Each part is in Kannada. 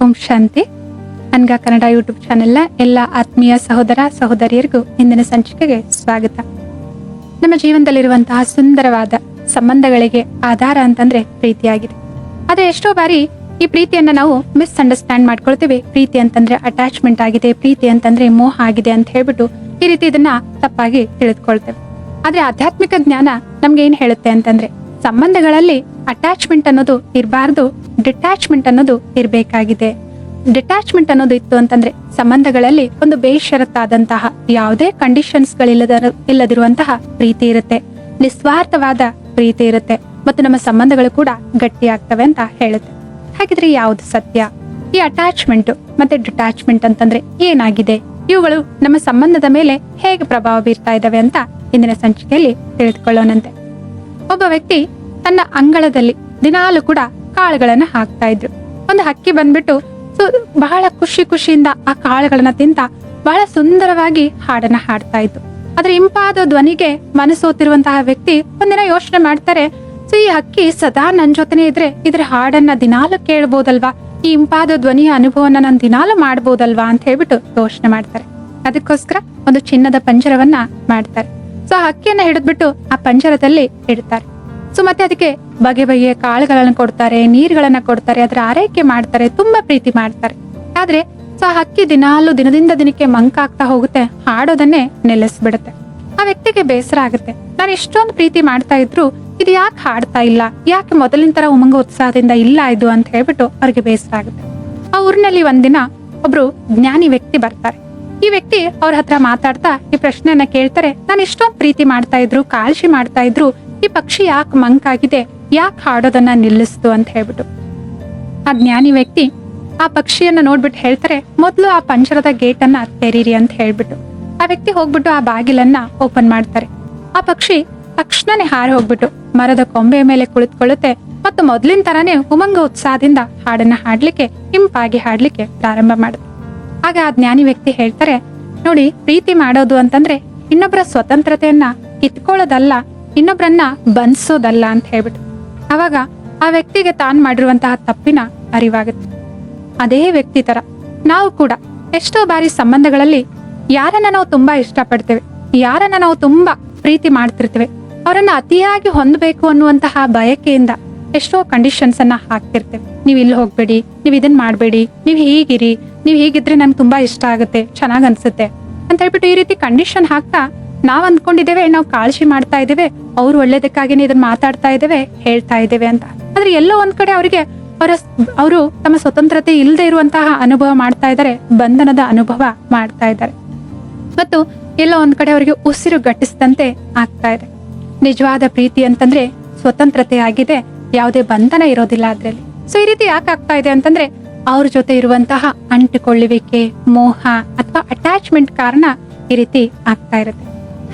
ಓಂ ಶಾಂತಿ. ಅನ್ಗ ಕನ್ನಡ ಯೂಟ್ಯೂಬ್ ಚಾನೆಲ್ನ ಎಲ್ಲ ಆತ್ಮೀಯ ಸಹೋದರ ಸಹೋದರಿಯರಿಗೂ ಇಂದಿನ ಸಂಚಿಕೆಗೆ ಸ್ವಾಗತ. ನಮ್ಮ ಜೀವನದಲ್ಲಿರುವಂತಹ ಸುಂದರವಾದ ಸಂಬಂಧಗಳಿಗೆ ಆಧಾರ ಅಂತಂದ್ರೆ ಪ್ರೀತಿಯಾಗಿದೆ. ಆದ್ರೆ ಎಷ್ಟೋ ಬಾರಿ ಈ ಪ್ರೀತಿಯನ್ನ ನಾವು ಮಿಸ್ಅಂಡರ್ಸ್ಟ್ಯಾಂಡ್ ಮಾಡ್ಕೊಳ್ತೇವೆ. ಪ್ರೀತಿ ಅಂತಂದ್ರೆ ಅಟ್ಯಾಚ್ಮೆಂಟ್ ಆಗಿದೆ, ಪ್ರೀತಿ ಅಂತಂದ್ರೆ ಮೋಹ ಆಗಿದೆ ಅಂತ ಹೇಳ್ಬಿಟ್ಟು ಈ ರೀತಿ ಇದನ್ನ ತಪ್ಪಾಗಿ ತಿಳಿದುಕೊಳ್ತೇವೆ. ಆದ್ರೆ ಆಧ್ಯಾತ್ಮಿಕ ಜ್ಞಾನ ನಮ್ಗೆ ಏನ್ ಹೇಳುತ್ತೆ ಅಂತಂದ್ರೆ, ಸಂಬಂಧಗಳಲ್ಲಿ ಅಟ್ಯಾಚ್ಮೆಂಟ್ ಅನ್ನೋದು ಇರಬಾರ್ದು, ಡಿಟ್ಯಾಚ್ಮೆಂಟ್ ಅನ್ನೋದು ಇರಬೇಕಾಗಿದೆ. ಡಿಟ್ಯಾಚ್ಮೆಂಟ್ ಅನ್ನೋದು ಇತ್ತು ಅಂತಂದ್ರೆ ಸಂಬಂಧಗಳಲ್ಲಿ ಒಂದು ಬೇಷರತ್ತಾದಂತಹ ಯಾವುದೇ ಇಲ್ಲದಿರುವಂತಹ ಪ್ರೀತಿ ಇರುತ್ತೆ, ನಿಸ್ವಾರ್ಥವಾದ ಪ್ರೀತಿ ಇರುತ್ತೆ ಮತ್ತು ನಮ್ಮ ಸಂಬಂಧಗಳು ಕೂಡ ಗಟ್ಟಿಯಾಗ್ತವೆ ಅಂತ ಹೇಳುತ್ತೆ. ಹಾಗಿದ್ರೆ ಯಾವುದು ಸತ್ಯ? ಈ ಅಟ್ಯಾಚ್ಮೆಂಟ್ ಮತ್ತೆ ಡಿಟ್ಯಾಚ್ಮೆಂಟ್ ಅಂತಂದ್ರೆ ಏನಾಗಿದೆ? ಇವುಗಳು ನಮ್ಮ ಸಂಬಂಧದ ಮೇಲೆ ಹೇಗೆ ಪ್ರಭಾವ ಬೀರ್ತಾ ಇದ್ದಾವೆ ಅಂತ ಇಂದಿನ ಸಂಚಿಕೆಯಲ್ಲಿ ತಿಳಿದುಕೊಳ್ಳೋಣಂತೆ. ಒಬ್ಬ ವ್ಯಕ್ತಿ ತನ್ನ ಅಂಗಳದಲ್ಲಿ ದಿನಾಲು ಕೂಡ ಕಾಳುಗಳನ್ನ ಹಾಕ್ತಾ ಇದ್ರು. ಒಂದು ಹಕ್ಕಿ ಬಂದ್ಬಿಟ್ಟು ಬಹಳ ಖುಷಿಯಿಂದ ಆ ಕಾಳುಗಳನ್ನ ತಿಂತ ಬಹಳ ಸುಂದರವಾಗಿ ಹಾಡನ್ನ ಹಾಡ್ತಾ ಇತ್ತು. ಆದ್ರೆ ಇಂಪಾದ ಧ್ವನಿಗೆ ಮನಸೋತಿರುವಂತಹ ವ್ಯಕ್ತಿ ಒಂದಿನ ಯೋಚನೆ ಮಾಡ್ತಾರೆ, ಈ ಹಕ್ಕಿ ಸದಾ ನನ್ ಜೊತೆನೆ ಇದ್ರೆ ಇದ್ರ ಹಾಡನ್ನ ದಿನಾಲು ಕೇಳ್ಬೋದಲ್ವಾ, ಈ ಇಂಪಾದ ಧ್ವನಿಯ ಅನುಭವನ ನಾನು ದಿನಾಲು ಮಾಡ್ಬೋದಲ್ವಾ ಅಂತ ಹೇಳ್ಬಿಟ್ಟು ಯೋಚನೆ ಮಾಡ್ತಾರೆ. ಅದಕ್ಕೋಸ್ಕರ ಒಂದು ಚಿನ್ನದ ಪಂಜರವನ್ನ ಮಾಡ್ತಾರೆ. ಆ ಹಕ್ಕಿಯನ್ನ ಹಿಡಿದ್ಬಿಟ್ಟು ಆ ಪಂಜರದಲ್ಲಿ ಇಡ್ತಾರೆ. ಮತ್ತೆ ಅದಕ್ಕೆ ಬಗೆ ಬಗೆಯ ಕಾಳುಗಳನ್ನ ಕೊಡ್ತಾರೆ, ನೀರುಗಳನ್ನ ಕೊಡ್ತಾರೆ, ಅದರ ಆರೈಕೆ ಮಾಡ್ತಾರೆ, ತುಂಬಾ ಪ್ರೀತಿ ಮಾಡ್ತಾರೆ. ಆದ್ರೆ ಆ ಹಕ್ಕಿ ದಿನದಿಂದ ದಿನಕ್ಕೆ ಮಂಕಾಗ್ತಾ ಹೋಗುತ್ತೆ, ಹಾಡೋದನ್ನೇ ನಿಲ್ಲಿಸ್ಬಿಡುತ್ತೆ. ಆ ವ್ಯಕ್ತಿಗೆ ಬೇಸರ ಆಗುತ್ತೆ. ನಾನು ಎಷ್ಟೊಂದು ಪ್ರೀತಿ ಮಾಡ್ತಾ ಇದ್ರು ಇದು ಯಾಕೆ ಹಾಡ್ತಾ ಇಲ್ಲ, ಯಾಕೆ ಮೊದಲಿನ ತರ ಉಮಂಗ ಉತ್ಸಾಹದಿಂದ ಇಲ್ಲ ಇದು ಅಂತ ಹೇಳ್ಬಿಟ್ಟು ಅವ್ರಿಗೆ ಬೇಸರ ಆಗುತ್ತೆ. ಆ ಊರಿನಲ್ಲಿ ಒಂದಿನ ಒಬ್ರು ಜ್ಞಾನಿ ವ್ಯಕ್ತಿ ಬರ್ತಾರೆ. ಈ ವ್ಯಕ್ತಿ ಅವ್ರ ಹತ್ರ ಮಾತಾಡ್ತಾ ಈ ಪ್ರಶ್ನೆಯನ್ನ ಕೇಳ್ತಾರೆ, ನಾನು ಎಷ್ಟೊಂದು ಪ್ರೀತಿ ಮಾಡ್ತಾ ಇದ್ರು, ಕಾಳಜಿ ಮಾಡ್ತಾ ಇದ್ರು, ಈ ಪಕ್ಷಿ ಯಾಕೆ ಮಂಕಾಗಿದೆ, ಯಾಕೆ ಹಾಡೋದನ್ನ ನಿಲ್ಲಿಸ್ತು ಅಂತ ಹೇಳ್ಬಿಟ್ಟು. ಆ ಜ್ಞಾನಿ ವ್ಯಕ್ತಿ ಆ ಪಕ್ಷಿಯನ್ನ ನೋಡ್ಬಿಟ್ಟು ಹೇಳ್ತಾರೆ, ಮೊದ್ಲು ಆ ಪಂಜರದ ಗೇಟ್ ಅನ್ನ ತೆರೀರಿ ಅಂತ ಹೇಳ್ಬಿಟ್ಟು. ಆ ವ್ಯಕ್ತಿ ಹೋಗ್ಬಿಟ್ಟು ಆ ಬಾಗಿಲನ್ನ ಓಪನ್ ಮಾಡ್ತಾರೆ. ಆ ಪಕ್ಷಿ ತಕ್ಷಣನೇ ಹಾರಿ ಹೋಗ್ಬಿಟ್ಟು ಮರದ ಕೊಂಬೆಯ ಮೇಲೆ ಕುಳಿತುಕೊಳ್ಳುತ್ತೆ ಮತ್ತು ಮೊದ್ಲಿನ ತರಾನೇ ಉಮಂಗ ಉತ್ಸಾಹದಿಂದ ಹಾಡನ್ನ ಹಾಡ್ಲಿಕ್ಕೆ, ಇಂಪಾಗಿ ಹಾಡ್ಲಿಕ್ಕೆ ಪ್ರಾರಂಭ ಮಾಡುತ್ತೆ. ಆಗ ಆ ಜ್ಞಾನಿ ವ್ಯಕ್ತಿ ಹೇಳ್ತಾರೆ, ನೋಡಿ, ಪ್ರೀತಿ ಮಾಡೋದು ಅಂತಂದ್ರೆ ಇನ್ನೊಬ್ಬರ ಸ್ವತಂತ್ರತೆಯನ್ನ ಕಿತ್ಕೊಳ್ಳೋದಲ್ಲ, ಇನ್ನೊಬ್ರನ್ನ ಬಂಧಿಸೋದಲ್ಲ ಅಂತ ಹೇಳ್ಬಿಟ್ಟು. ಅವಾಗ ಆ ವ್ಯಕ್ತಿಗೆ ತಾನು ಮಾಡಿರುವಂತಹ ತಪ್ಪಿನ ಅರಿವಾಗುತ್ತೆ. ಅದೇ ವ್ಯಕ್ತಿ ತರ ನಾವು ಕೂಡ ಎಷ್ಟೋ ಬಾರಿ ಸಂಬಂಧಗಳಲ್ಲಿ ಯಾರನ್ನ ನಾವು ತುಂಬಾ ಇಷ್ಟಪಡ್ತೇವೆ, ಯಾರನ್ನ ನಾವು ತುಂಬಾ ಪ್ರೀತಿ ಮಾಡ್ತಿರ್ತೇವೆ, ಅವರನ್ನ ಅತಿಯಾಗಿ ಹೊಂದಬೇಕು ಅನ್ನುವಂತಹ ಬಯಕೆಯಿಂದ ಎಷ್ಟೋ ಕಂಡೀಷನ್ಸ್ ಅನ್ನ ಹಾಕ್ತಿರ್ತೇವೆ. ನೀವ್ ಇಲ್ಲಿ ಹೋಗ್ಬೇಡಿ, ನೀವ್ ಇದನ್ ಮಾಡ್ಬೇಡಿ, ನೀವ್ ಹೀಗಿರಿ, ನೀವ್ ಹೀಗಿದ್ರೆ ನನ್ಗೆ ತುಂಬಾ ಇಷ್ಟ ಆಗುತ್ತೆ, ಚೆನ್ನಾಗ್ ಅನ್ಸುತ್ತೆ ಅಂತ ಹೇಳ್ಬಿಟ್ಟು ಈ ರೀತಿ ಕಂಡೀಷನ್ ಹಾಕ್ತಾ ನಾವ್ ಅಂದ್ಕೊಂಡಿದ್ದೇವೆ ನಾವು ಕಾಳಜಿ ಮಾಡ್ತಾ ಇದ್ದೇವೆ, ಅವ್ರು ಒಳ್ಳೇದಕ್ಕಾಗಿನೇ ಇದನ್ನ ಮಾತಾಡ್ತಾ ಇದ್ದೇವೆ, ಹೇಳ್ತಾ ಇದ್ದೇವೆ ಅಂತ. ಆದ್ರೆ ಎಲ್ಲೋ ಒಂದ್ ಕಡೆ ಅವರು ತಮ್ಮ ಸ್ವತಂತ್ರತೆ ಇಲ್ಲದೆ ಇರುವಂತಹ ಅನುಭವ ಮಾಡ್ತಾ ಇದ್ದಾರೆ, ಬಂಧನದ ಅನುಭವ ಮಾಡ್ತಾ ಇದ್ದಾರೆ ಮತ್ತು ಎಲ್ಲೋ ಒಂದ್ ಕಡೆ ಅವರಿಗೆ ಉಸಿರು ಗಟ್ಟಿಸಿದಂತೆ ಆಗ್ತಾ ಇದೆ. ನಿಜವಾದ ಪ್ರೀತಿ ಅಂತಂದ್ರೆ ಸ್ವತಂತ್ರತೆ ಆಗಿದೆ, ಯಾವುದೇ ಬಂಧನ ಇರೋದಿಲ್ಲ ಅದ್ರಲ್ಲಿ. ಈ ರೀತಿ ಯಾಕೆ ಆಗ್ತಾ ಇದೆ ಅಂತಂದ್ರೆ ಅವ್ರ ಜೊತೆ ಇರುವಂತಹ ಅಂಟಿಕೊಳ್ಳುವಿಕೆ, ಮೋಹ ಅಥವಾ ಅಟ್ಯಾಚ್ಮೆಂಟ್ ಕಾರಣ ಈ ರೀತಿ ಆಗ್ತಾ ಇರುತ್ತೆ.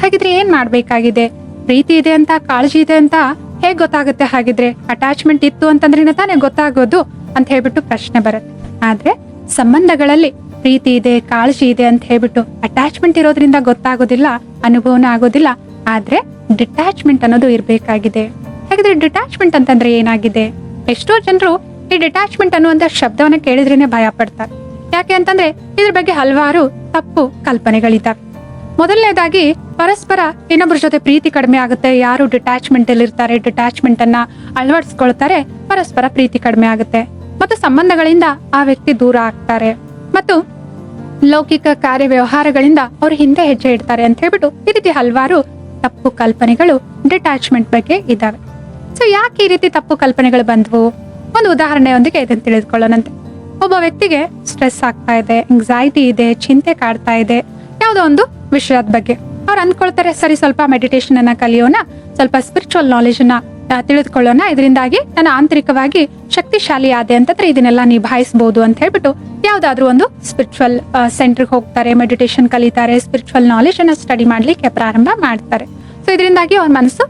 ಹಾಗಿದ್ರೆ ಏನ್ ಮಾಡ್ಬೇಕಾಗಿದೆ? ಪ್ರೀತಿ ಇದೆ ಅಂತ, ಕಾಳಜಿ ಇದೆ ಅಂತ ಹೇಗ್ ಗೊತ್ತಾಗುತ್ತೆ? ಹಾಗಿದ್ರೆ ಅಟ್ಯಾಚ್ಮೆಂಟ್ ಇತ್ತು ಅಂತಂದ್ರೆ ತಾನೇ ಗೊತ್ತಾಗೋದು ಅಂತ ಹೇಳ್ಬಿಟ್ಟು ಪ್ರಶ್ನೆ ಬರುತ್ತೆ. ಆದ್ರೆ ಸಂಬಂಧಗಳಲ್ಲಿ ಪ್ರೀತಿ ಇದೆ, ಕಾಳಜಿ ಇದೆ ಅಂತ ಹೇಳ್ಬಿಟ್ಟು ಅಟ್ಯಾಚ್ಮೆಂಟ್ ಇರೋದ್ರಿಂದ ಗೊತ್ತಾಗೋದಿಲ್ಲ, ಅನುಭವನ ಆಗೋದಿಲ್ಲ. ಆದ್ರೆ ಡಿಟ್ಯಾಚ್ಮೆಂಟ್ ಅನ್ನೋದು ಇರ್ಬೇಕಾಗಿದೆ. ಹಾಗಿದ್ರೆ ಡಿಟ್ಯಾಚ್ಮೆಂಟ್ ಅಂತಂದ್ರೆ ಏನಾಗಿದೆ? ಎಷ್ಟೋ ಜನರು ಈ ಡಿಟ್ಯಾಚ್ಮೆಂಟ್ ಅನ್ನುವಂತ ಶಬ್ದವನ್ನ ಕೇಳಿದ್ರೇನೆ ಭಯ ಪಡ್ತಾರೆ. ಯಾಕೆ ಅಂತಂದ್ರೆ ಇದ್ರ ಬಗ್ಗೆ ಹಲವಾರು ತಪ್ಪು ಕಲ್ಪನೆಗಳಿದ್ದಾವೆ. ಮೊದಲನೇದಾಗಿ ಪರಸ್ಪರ ಇನ್ನೊಬ್ಬರ ಜೊತೆ ಪ್ರೀತಿ ಕಡಿಮೆ ಆಗುತ್ತೆ, ಯಾರು ಡಿಟ್ಯಾಚ್ಮೆಂಟ್ ಅಲ್ಲಿ ಇರ್ತಾರೆ, ಡಿಟ್ಯಾಚ್ಮೆಂಟ್ ಅನ್ನ ಅಳವಡಿಸ್ಕೊಳ್ತಾರೆ, ಪರಸ್ಪರ ಪ್ರೀತಿ ಕಡಿಮೆ ಆಗುತ್ತೆ ಮತ್ತು ಸಂಬಂಧಗಳಿಂದ ಆ ವ್ಯಕ್ತಿ ದೂರ ಆಗ್ತಾರೆ ಮತ್ತು ಲೌಕಿಕ ಕಾರ್ಯ ವ್ಯವಹಾರಗಳಿಂದ ಅವ್ರು ಹಿಂದೆ ಹೆಜ್ಜೆ ಇಡ್ತಾರೆ ಅಂತ ಹೇಳ್ಬಿಟ್ಟು ಈ ರೀತಿ ಹಲವಾರು ತಪ್ಪು ಕಲ್ಪನೆಗಳು ಡಿಟ್ಯಾಚ್ಮೆಂಟ್ ಬಗ್ಗೆ ಇದ್ದಾವೆ. ಯಾಕೆ ಈ ರೀತಿ ತಪ್ಪು ಕಲ್ಪನೆಗಳು ಬಂದ್ವು? ಒಂದು ಉದಾಹರಣೆಯೊಂದಿಗೆ ಇದನ್ನು ತಿಳಿದುಕೊಳ್ಳೋಣಂತೆ. ಒಬ್ಬ ವ್ಯಕ್ತಿಗೆ ಸ್ಟ್ರೆಸ್ ಆಗ್ತಾ ಇದೆ, ಎಂಗ್ಸೈಟಿ ಇದೆ, ಚಿಂತೆ ಕಾಡ್ತಾ ಇದೆ ಯಾವುದೋ ಒಂದು ವಿಷಯದ ಬಗ್ಗೆ. ಅವ್ರು ಅಂದ್ಕೊಳ್ತಾರೆ, ಸರಿ ಸ್ವಲ್ಪ ಮೆಡಿಟೇಷನ್ ಅನ್ನ ಕಲಿಯೋಣ, ಸ್ವಲ್ಪ ಸ್ಪಿರಿಚುವಲ್ ನಾಲೆಜ್ ಅನ್ನ ತಿಳಿದುಕೊಳ್ಳೋಣ, ಇದರಿಂದಾಗಿ ನಾನು ಆಂತರಿಕವಾಗಿ ಶಕ್ತಿಶಾಲಿ ಆದೆ ಅಂತಂದ್ರೆ ಇದನ್ನೆಲ್ಲ ನಿಭಾಯಿಸಬಹುದು ಅಂತ ಹೇಳ್ಬಿಟ್ಟು ಯಾವ್ದಾದ್ರು ಒಂದು ಸ್ಪಿರಿಚುವಲ್ ಸೆಂಟರ್ಗೆ ಹೋಗ್ತಾರೆ, ಮೆಡಿಟೇಷನ್ ಕಲಿತಾರೆ, ಸ್ಪಿರಿಚುವಲ್ ನಾಲೆಜ್ ಅನ್ನ ಸ್ಟಡಿ ಮಾಡ್ಲಿಕ್ಕೆ ಪ್ರಾರಂಭ ಮಾಡ್ತಾರೆ. ಇದರಿಂದಾಗಿ ಅವ್ರ ಮನಸ್ಸು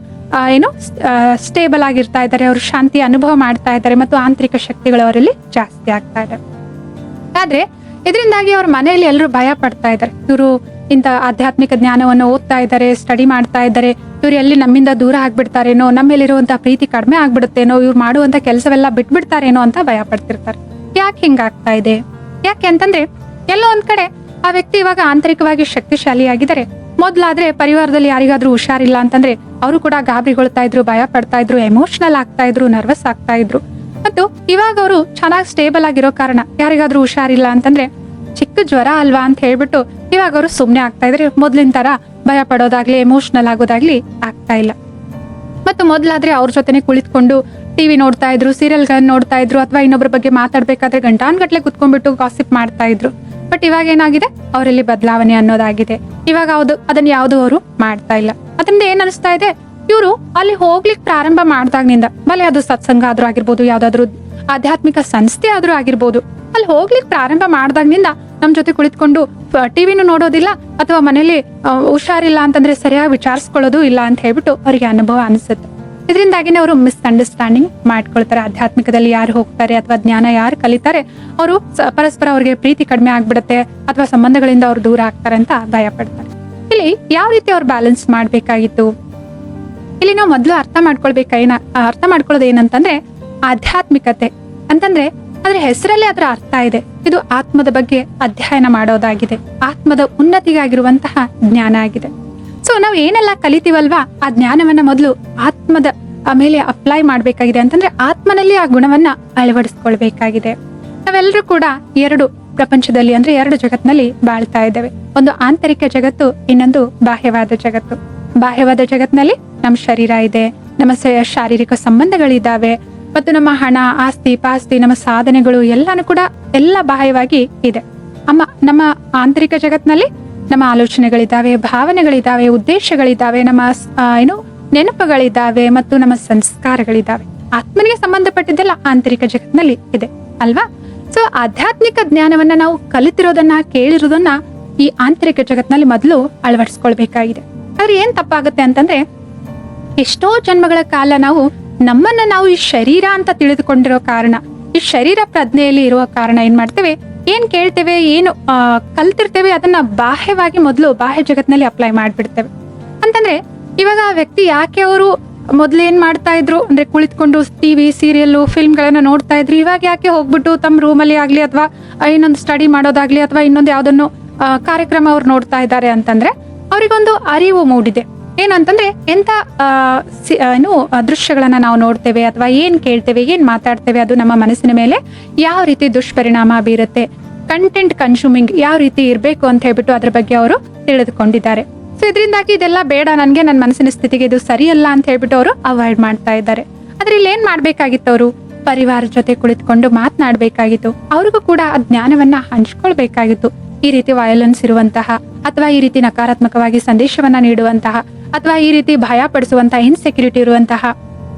ಸ್ಟೇಬಲ್ ಆಗಿರ್ತಾ ಇದ್ದಾರೆ, ಅವರು ಶಾಂತಿ ಅನುಭವ ಮಾಡ್ತಾ ಇದ್ದಾರೆ ಮತ್ತು ಆಂತರಿಕ ಶಕ್ತಿಗಳು ಅವರಲ್ಲಿ ಜಾಸ್ತಿ ಆಗ್ತಾ ಇದೆ. ಆದ್ರೆ ಇದರಿಂದಾಗಿ ಅವ್ರ ಮನೆಯಲ್ಲಿ ಎಲ್ಲರೂ ಭಯ ಪಡ್ತಾ ಇದ್ದಾರೆ, ಇವರು ಇಂಥ ಆಧ್ಯಾತ್ಮಿಕ ಜ್ಞಾನವನ್ನು ಓದ್ತಾ ಇದ್ದಾರೆ, ಸ್ಟಡಿ ಮಾಡ್ತಾ ಇದ್ದಾರೆ, ಇವ್ರು ಎಲ್ಲಿ ನಮ್ಮಿಂದ ದೂರ ಆಗ್ಬಿಡ್ತಾರೇನೋ, ನಮ್ಮೇಲಿರುವಂತಹ ಪ್ರೀತಿ ಕಡಿಮೆ ಆಗ್ಬಿಡುತ್ತೇನೋ, ಇವ್ರು ಮಾಡುವಂತ ಕೆಲಸವೆಲ್ಲ ಬಿಟ್ಬಿಡ್ತಾರೇನೋ ಅಂತ ಭಯ ಪಡ್ತಿರ್ತಾರೆ. ಯಾಕೆ ಯಾಕೆ ಹಿಂಗಾಗ್ತಾ ಇದೆ? ಯಾಕೆ ಅಂತಂದ್ರೆ ಎಲ್ಲೋ ಒಂದ್ ಕಡೆ ಆ ವ್ಯಕ್ತಿ ಇವಾಗ ಆಂತರಿಕವಾಗಿ ಶಕ್ತಿಶಾಲಿಯಾಗಿದ್ದಾರೆ. ಮೊದ್ಲಾದ್ರೆ ಪರಿವಾರದಲ್ಲಿ ಯಾರಿಗಾದ್ರೂ ಹುಷಾರಿಲ್ಲ ಅಂತಂದ್ರೆ ಅವರು ಕೂಡ ಗಾಬರಿಗೊಳ್ತಾ ಇದ್ರು, ಭಯ ಪಡ್ತಾ ಇದ್ರು, ಎಮೋಷನಲ್ ಆಗ್ತಾ ಇದ್ರು, ನರ್ವಸ್ ಆಗ್ತಾ ಇದ್ರು. ಮತ್ತು ಇವಾಗ ಅವರು ಚೆನ್ನಾಗಿ ಸ್ಟೇಬಲ್ ಆಗಿರೋ ಕಾರಣ ಯಾರಿಗಾದ್ರೂ ಹುಷಾರಿಲ್ಲ ಅಂತಂದ್ರೆ ಚಿಕ್ಕ ಜ್ವರ ಅಲ್ವಾ ಅಂತ ಹೇಳ್ಬಿಟ್ಟು ಇವಾಗ ಅವರು ಸುಮ್ನೆ ಆಗ್ತಾ ಇದ್ರೆ, ಮೊದ್ಲಿನ ತರ ಭಯ ಪಡೋದಾಗ್ಲಿ ಎಮೋಷನಲ್ ಆಗೋದಾಗ್ಲಿ ಆಗ್ತಾ ಇಲ್ಲ. ಮತ್ತು ಮೊದ್ಲಾದ್ರೆ ಅವ್ರ ಜೊತೆನೆ ಕುಳಿತುಕೊಂಡು ಟಿವಿ ನೋಡ್ತಾ ಇದ್ರು, ಸೀರಿಯಲ್ಗಳನ್ನ ನೋಡ್ತಾ ಇದ್ರು, ಅಥವಾ ಇನ್ನೊಬ್ಬರ ಬಗ್ಗೆ ಮಾತಾಡ್ಬೇಕಾದ್ರೆ ಗಂಟಾನ್ಗಟ್ಲೆ ಕುತ್ಕೊಂಡ್ಬಿಟ್ಟು ಗಾಸಿಪ್ ಮಾಡ್ತಾ ಇದ್ರು. ಬಟ್ ಇವಾಗ ಏನಾಗಿದೆ, ಅವರಲ್ಲಿ ಬದಲಾವಣೆ ಅನ್ನೋದಾಗಿದೆ. ಇವಾಗ ಅದನ್ನ ಯಾವ್ದು ಅವರು ಮಾಡ್ತಾ ಇಲ್ಲ. ಅದರಿಂದ ಏನ್ ಅನಿಸ್ತಾ ಇದೆ, ಇವರು ಅಲ್ಲಿ ಹೋಗ್ಲಿಕ್ಕೆ ಪ್ರಾರಂಭ ಮಾಡ್ದಾಗ್ನಿಂದ, ಬಲೆ ಅದು ಸತ್ಸಂಗ ಆದ್ರೂ ಆಗಿರ್ಬೋದು, ಯಾವ್ದಾದ್ರು ಆಧ್ಯಾತ್ಮಿಕ ಸಂಸ್ಥೆ ಆದ್ರೂ ಆಗಿರ್ಬೋದು, ಅಲ್ಲಿ ಹೋಗ್ಲಿಕ್ಕೆ ಪ್ರಾರಂಭ ಮಾಡ್ದಾಗ್ನಿಂದ ನಮ್ ಜೊತೆ ಕುಳಿತುಕೊಂಡು ಟಿವಿನೂ ನೋಡೋದಿಲ್ಲ, ಅಥವಾ ಮನೇಲಿ ಹುಷಾರಿಲ್ಲ ಅಂತಂದ್ರೆ ಸರಿಯಾಗಿ ವಿಚಾರಿಸ್ಕೊಳ್ಳೋದು ಇಲ್ಲ ಅಂತ ಹೇಳ್ಬಿಟ್ಟು ಅವ್ರಿಗೆ ಅನುಭವ ಅನಿಸುತ್ತೆ. ಇದರಿಂದಾಗಿನೇ ಅವರು ಮಿಸ್ಅಂಡರ್ಸ್ಟ್ಯಾಂಡಿಂಗ್ ಮಾಡ್ಕೊಳ್ತಾರೆ. ಆಧ್ಯಾತ್ಮಿಕದಲ್ಲಿ ಯಾರು ಹೋಗ್ತಾರೆ ಅಥವಾ ಜ್ಞಾನ ಯಾರು ಕಲಿತಾರೆ ಅವರು ಪರಸ್ಪರ ಅವ್ರಿಗೆ ಪ್ರೀತಿ ಕಡಿಮೆ ಆಗ್ಬಿಡುತ್ತೆ, ಅಥವಾ ಸಂಬಂಧಗಳಿಂದ ಅವ್ರು ದೂರ ಆಗ್ತಾರೆ ಅಂತ ಭಯ ಪಡ್ತಾರೆ. ಇಲ್ಲಿ ಯಾವ ರೀತಿ ಅವ್ರು ಬ್ಯಾಲೆನ್ಸ್ ಮಾಡ್ಬೇಕಾಗಿತ್ತು? ಇಲ್ಲಿ ನಾವು ಮೊದಲು ಅರ್ಥ ಮಾಡ್ಕೊಳ್ಳೋದು ಏನಂತಂದ್ರೆ, ಆಧ್ಯಾತ್ಮಿಕತೆ ಅಂತಂದ್ರೆ ಅದ್ರ ಹೆಸರಲ್ಲೇ ಅದರ ಅರ್ಥ ಇದೆ. ಇದು ಆತ್ಮದ ಬಗ್ಗೆ ಅಧ್ಯಯನ ಮಾಡೋದಾಗಿದೆ, ಆತ್ಮದ ಉನ್ನತಿಗಾಗಿರುವಂತಹ ಜ್ಞಾನ ಆಗಿದೆ. ಸೊ ನಾವು ಏನೆಲ್ಲ ಕಲಿತೀವಲ್ವಾ, ಆ ಜ್ಞಾನವನ್ನ ಮೊದಲು ಆತ್ಮದ ಮೇಲೆ ಅಪ್ಲೈ ಮಾಡ್ಬೇಕಾಗಿದೆ. ಅಂತಂದ್ರೆ ಆತ್ಮನಲ್ಲಿ ಆ ಗುಣವನ್ನ ಅಳವಡಿಸ್ಕೊಳ್ಬೇಕಾಗಿದೆ. ನಾವೆಲ್ಲರೂ ಕೂಡ ಎರಡು ಪ್ರಪಂಚದಲ್ಲಿ ಅಂದ್ರೆ ಎರಡು ಜಗತ್ತಿನಲ್ಲಿ ಬಾಳ್ತಾ ಇದ್ದೇವೆ. ಒಂದು ಆಂತರಿಕ ಜಗತ್ತು, ಇನ್ನೊಂದು ಬಾಹ್ಯವಾದ ಜಗತ್ತು. ಬಾಹ್ಯವಾದ ಜಗತ್ತಿನಲ್ಲಿ ನಮ್ಮ ಶರೀರ ಇದೆ, ನಮ್ಮ ಶಾರೀರಿಕ ಸಂಬಂಧಗಳಿದ್ದಾವೆ, ಮತ್ತು ನಮ್ಮ ಹಣ, ಆಸ್ತಿ ಪಾಸ್ತಿ, ನಮ್ಮ ಸಾಧನೆಗಳು ಎಲ್ಲಾನು ಕೂಡ ಎಲ್ಲ ಬಾಹ್ಯವಾಗಿ ಇದೆ. ನಮ್ಮ ಆಂತರಿಕ ಜಗತ್ತಿನಲ್ಲಿ ನಮ್ಮ ಆಲೋಚನೆಗಳಿದ್ದಾವೆ, ಭಾವನೆಗಳಿದ್ದಾವೆ, ಉದ್ದೇಶಗಳಿದ್ದಾವೆ, ನಮ್ಮ ನೆನಪುಗಳಿದ್ದಾವೆ, ಮತ್ತು ನಮ್ಮ ಸಂಸ್ಕಾರಗಳಿದ್ದಾವೆ. ಆತ್ಮನಿಗೆ ಸಂಬಂಧಪಟ್ಟಿದ್ದೆಲ್ಲ ಆಂತರಿಕ ಜಗತ್ತಿನಲ್ಲಿ ಇದೆ ಅಲ್ವಾ? ಸೊ ಆಧ್ಯಾತ್ಮಿಕ ಜ್ಞಾನವನ್ನ ನಾವು ಕಲಿತಿರೋದನ್ನ, ಕೇಳಿರೋದನ್ನ ಈ ಆಂತರಿಕ ಜಗತ್ತಿನಲ್ಲಿ ಮೊದಲು ಅಳವಡಿಸ್ಕೊಳ್ಬೇಕಾಗಿದೆ. ಆದ್ರೆ ಏನ್ ತಪ್ಪಾಗುತ್ತೆ ಅಂತಂದ್ರೆ, ಎಷ್ಟೋ ಜನ್ಮಗಳ ಕಾಲ ನಾವು ಈ ಶರೀರ ಅಂತ ತಿಳಿದುಕೊಂಡಿರೋ ಕಾರಣ, ಈ ಶರೀರ ಪ್ರಜ್ಞೆಯಲ್ಲಿ ಇರುವ ಕಾರಣ ಏನ್ ಮಾಡ್ತೇವೆ, ಏನ್ ಕೇಳ್ತೇವೆ, ಏನು ಕಲ್ತಿರ್ತೇವೆ, ಅದನ್ನ ಬಾಹ್ಯವಾಗಿ ಮೊದಲು ಬಾಹ್ಯ ಜಗತ್ತಿನಲ್ಲಿ ಅಪ್ಲೈ ಮಾಡ್ಬಿಡ್ತೇವೆ. ಅಂತಂದ್ರೆ ಇವಾಗ ಆ ವ್ಯಕ್ತಿ ಯಾಕೆ ಅವರು ಮೊದ್ಲು ಏನ್ ಮಾಡ್ತಾ ಇದ್ರು ಅಂದ್ರೆ ಕುಳಿತುಕೊಂಡು ಟಿವಿ, ಸೀರಿಯಲ್, ಫಿಲ್ಮ್ಗಳನ್ನ ನೋಡ್ತಾ ಇದ್ರು, ಇವಾಗ ಯಾಕೆ ಹೋಗ್ಬಿಟ್ಟು ತಮ್ಮ ರೂಮಲ್ಲಿ ಆಗ್ಲಿ ಅಥವಾ ಇನ್ನೊಂದು ಸ್ಟಡಿ ಮಾಡೋದಾಗ್ಲಿ ಅಥವಾ ಇನ್ನೊಂದು ಯಾವ್ದನ್ನು ಕಾರ್ಯಕ್ರಮ ಅವ್ರು ನೋಡ್ತಾ ಇದ್ದಾರೆ ಅಂತಂದ್ರೆ ಅವ್ರಿಗೊಂದು ಅರಿವು ಮೂಡಿದೆ. ಏನಂತಂದ್ರೆ ಎಂತ ದೃಶ್ಯಗಳನ್ನ ನಾವು ನೋಡ್ತೇವೆ ಅಥವಾ ಏನ್ ಕೇಳ್ತೇವೆ, ಏನ್ ಮಾತಾಡ್ತೇವೆ, ಅದು ನಮ್ಮ ಮನಸ್ಸಿನ ಮೇಲೆ ಯಾವ ರೀತಿ ದುಷ್ಪರಿಣಾಮ ಬೀರುತ್ತೆ, ಕಂಟೆಂಟ್ ಕನ್ಸ್ಯೂಮಿಂಗ್ ಯಾವ ರೀತಿ ಇರ್ಬೇಕು ಅಂತ ಹೇಳ್ಬಿಟ್ಟು ಅದ್ರ ಬಗ್ಗೆ ಅವರು ತಿಳಿದುಕೊಂಡಿದ್ದಾರೆ. ಸೊ ಇದರಿಂದಾಗಿ ಇದೆಲ್ಲ ಬೇಡ, ನನ್ಗೆ ನನ್ನ ಮನಸ್ಸಿನ ಸ್ಥಿತಿಗೆ ಇದು ಸರಿಯಲ್ಲ ಅಂತ ಹೇಳ್ಬಿಟ್ಟು ಅವರು ಅವಾಯ್ಡ್ ಮಾಡ್ತಾ ಇದ್ದಾರೆ. ಆದ್ರೆ ಇಲ್ಲಿ ಏನ್ ಮಾಡ್ಬೇಕಾಗಿತ್ತು, ಅವರು ಪರಿವಾರ ಜೊತೆ ಕುಳಿತುಕೊಂಡು ಮಾತನಾಡ್ಬೇಕಾಗಿತ್ತು. ಅವ್ರಿಗೂ ಕೂಡ ಆ ಜ್ಞಾನವನ್ನ ಹಂಚ್ಕೊಳ್ಬೇಕಾಗಿತ್ತು. ಈ ರೀತಿ ವಯಲೆನ್ಸ್ ಇರುವಂತಹ ಅಥವಾ ಈ ರೀತಿ ನಕಾರಾತ್ಮಕವಾಗಿ ಸಂದೇಶವನ್ನ ನೀಡುವಂತಹ ಅಥವಾ ಈ ರೀತಿ ಭಯ ಪಡಿಸುವಂತಹ, ಇನ್ಸೆಕ್ಯೂರಿಟಿ ಇರುವಂತಹ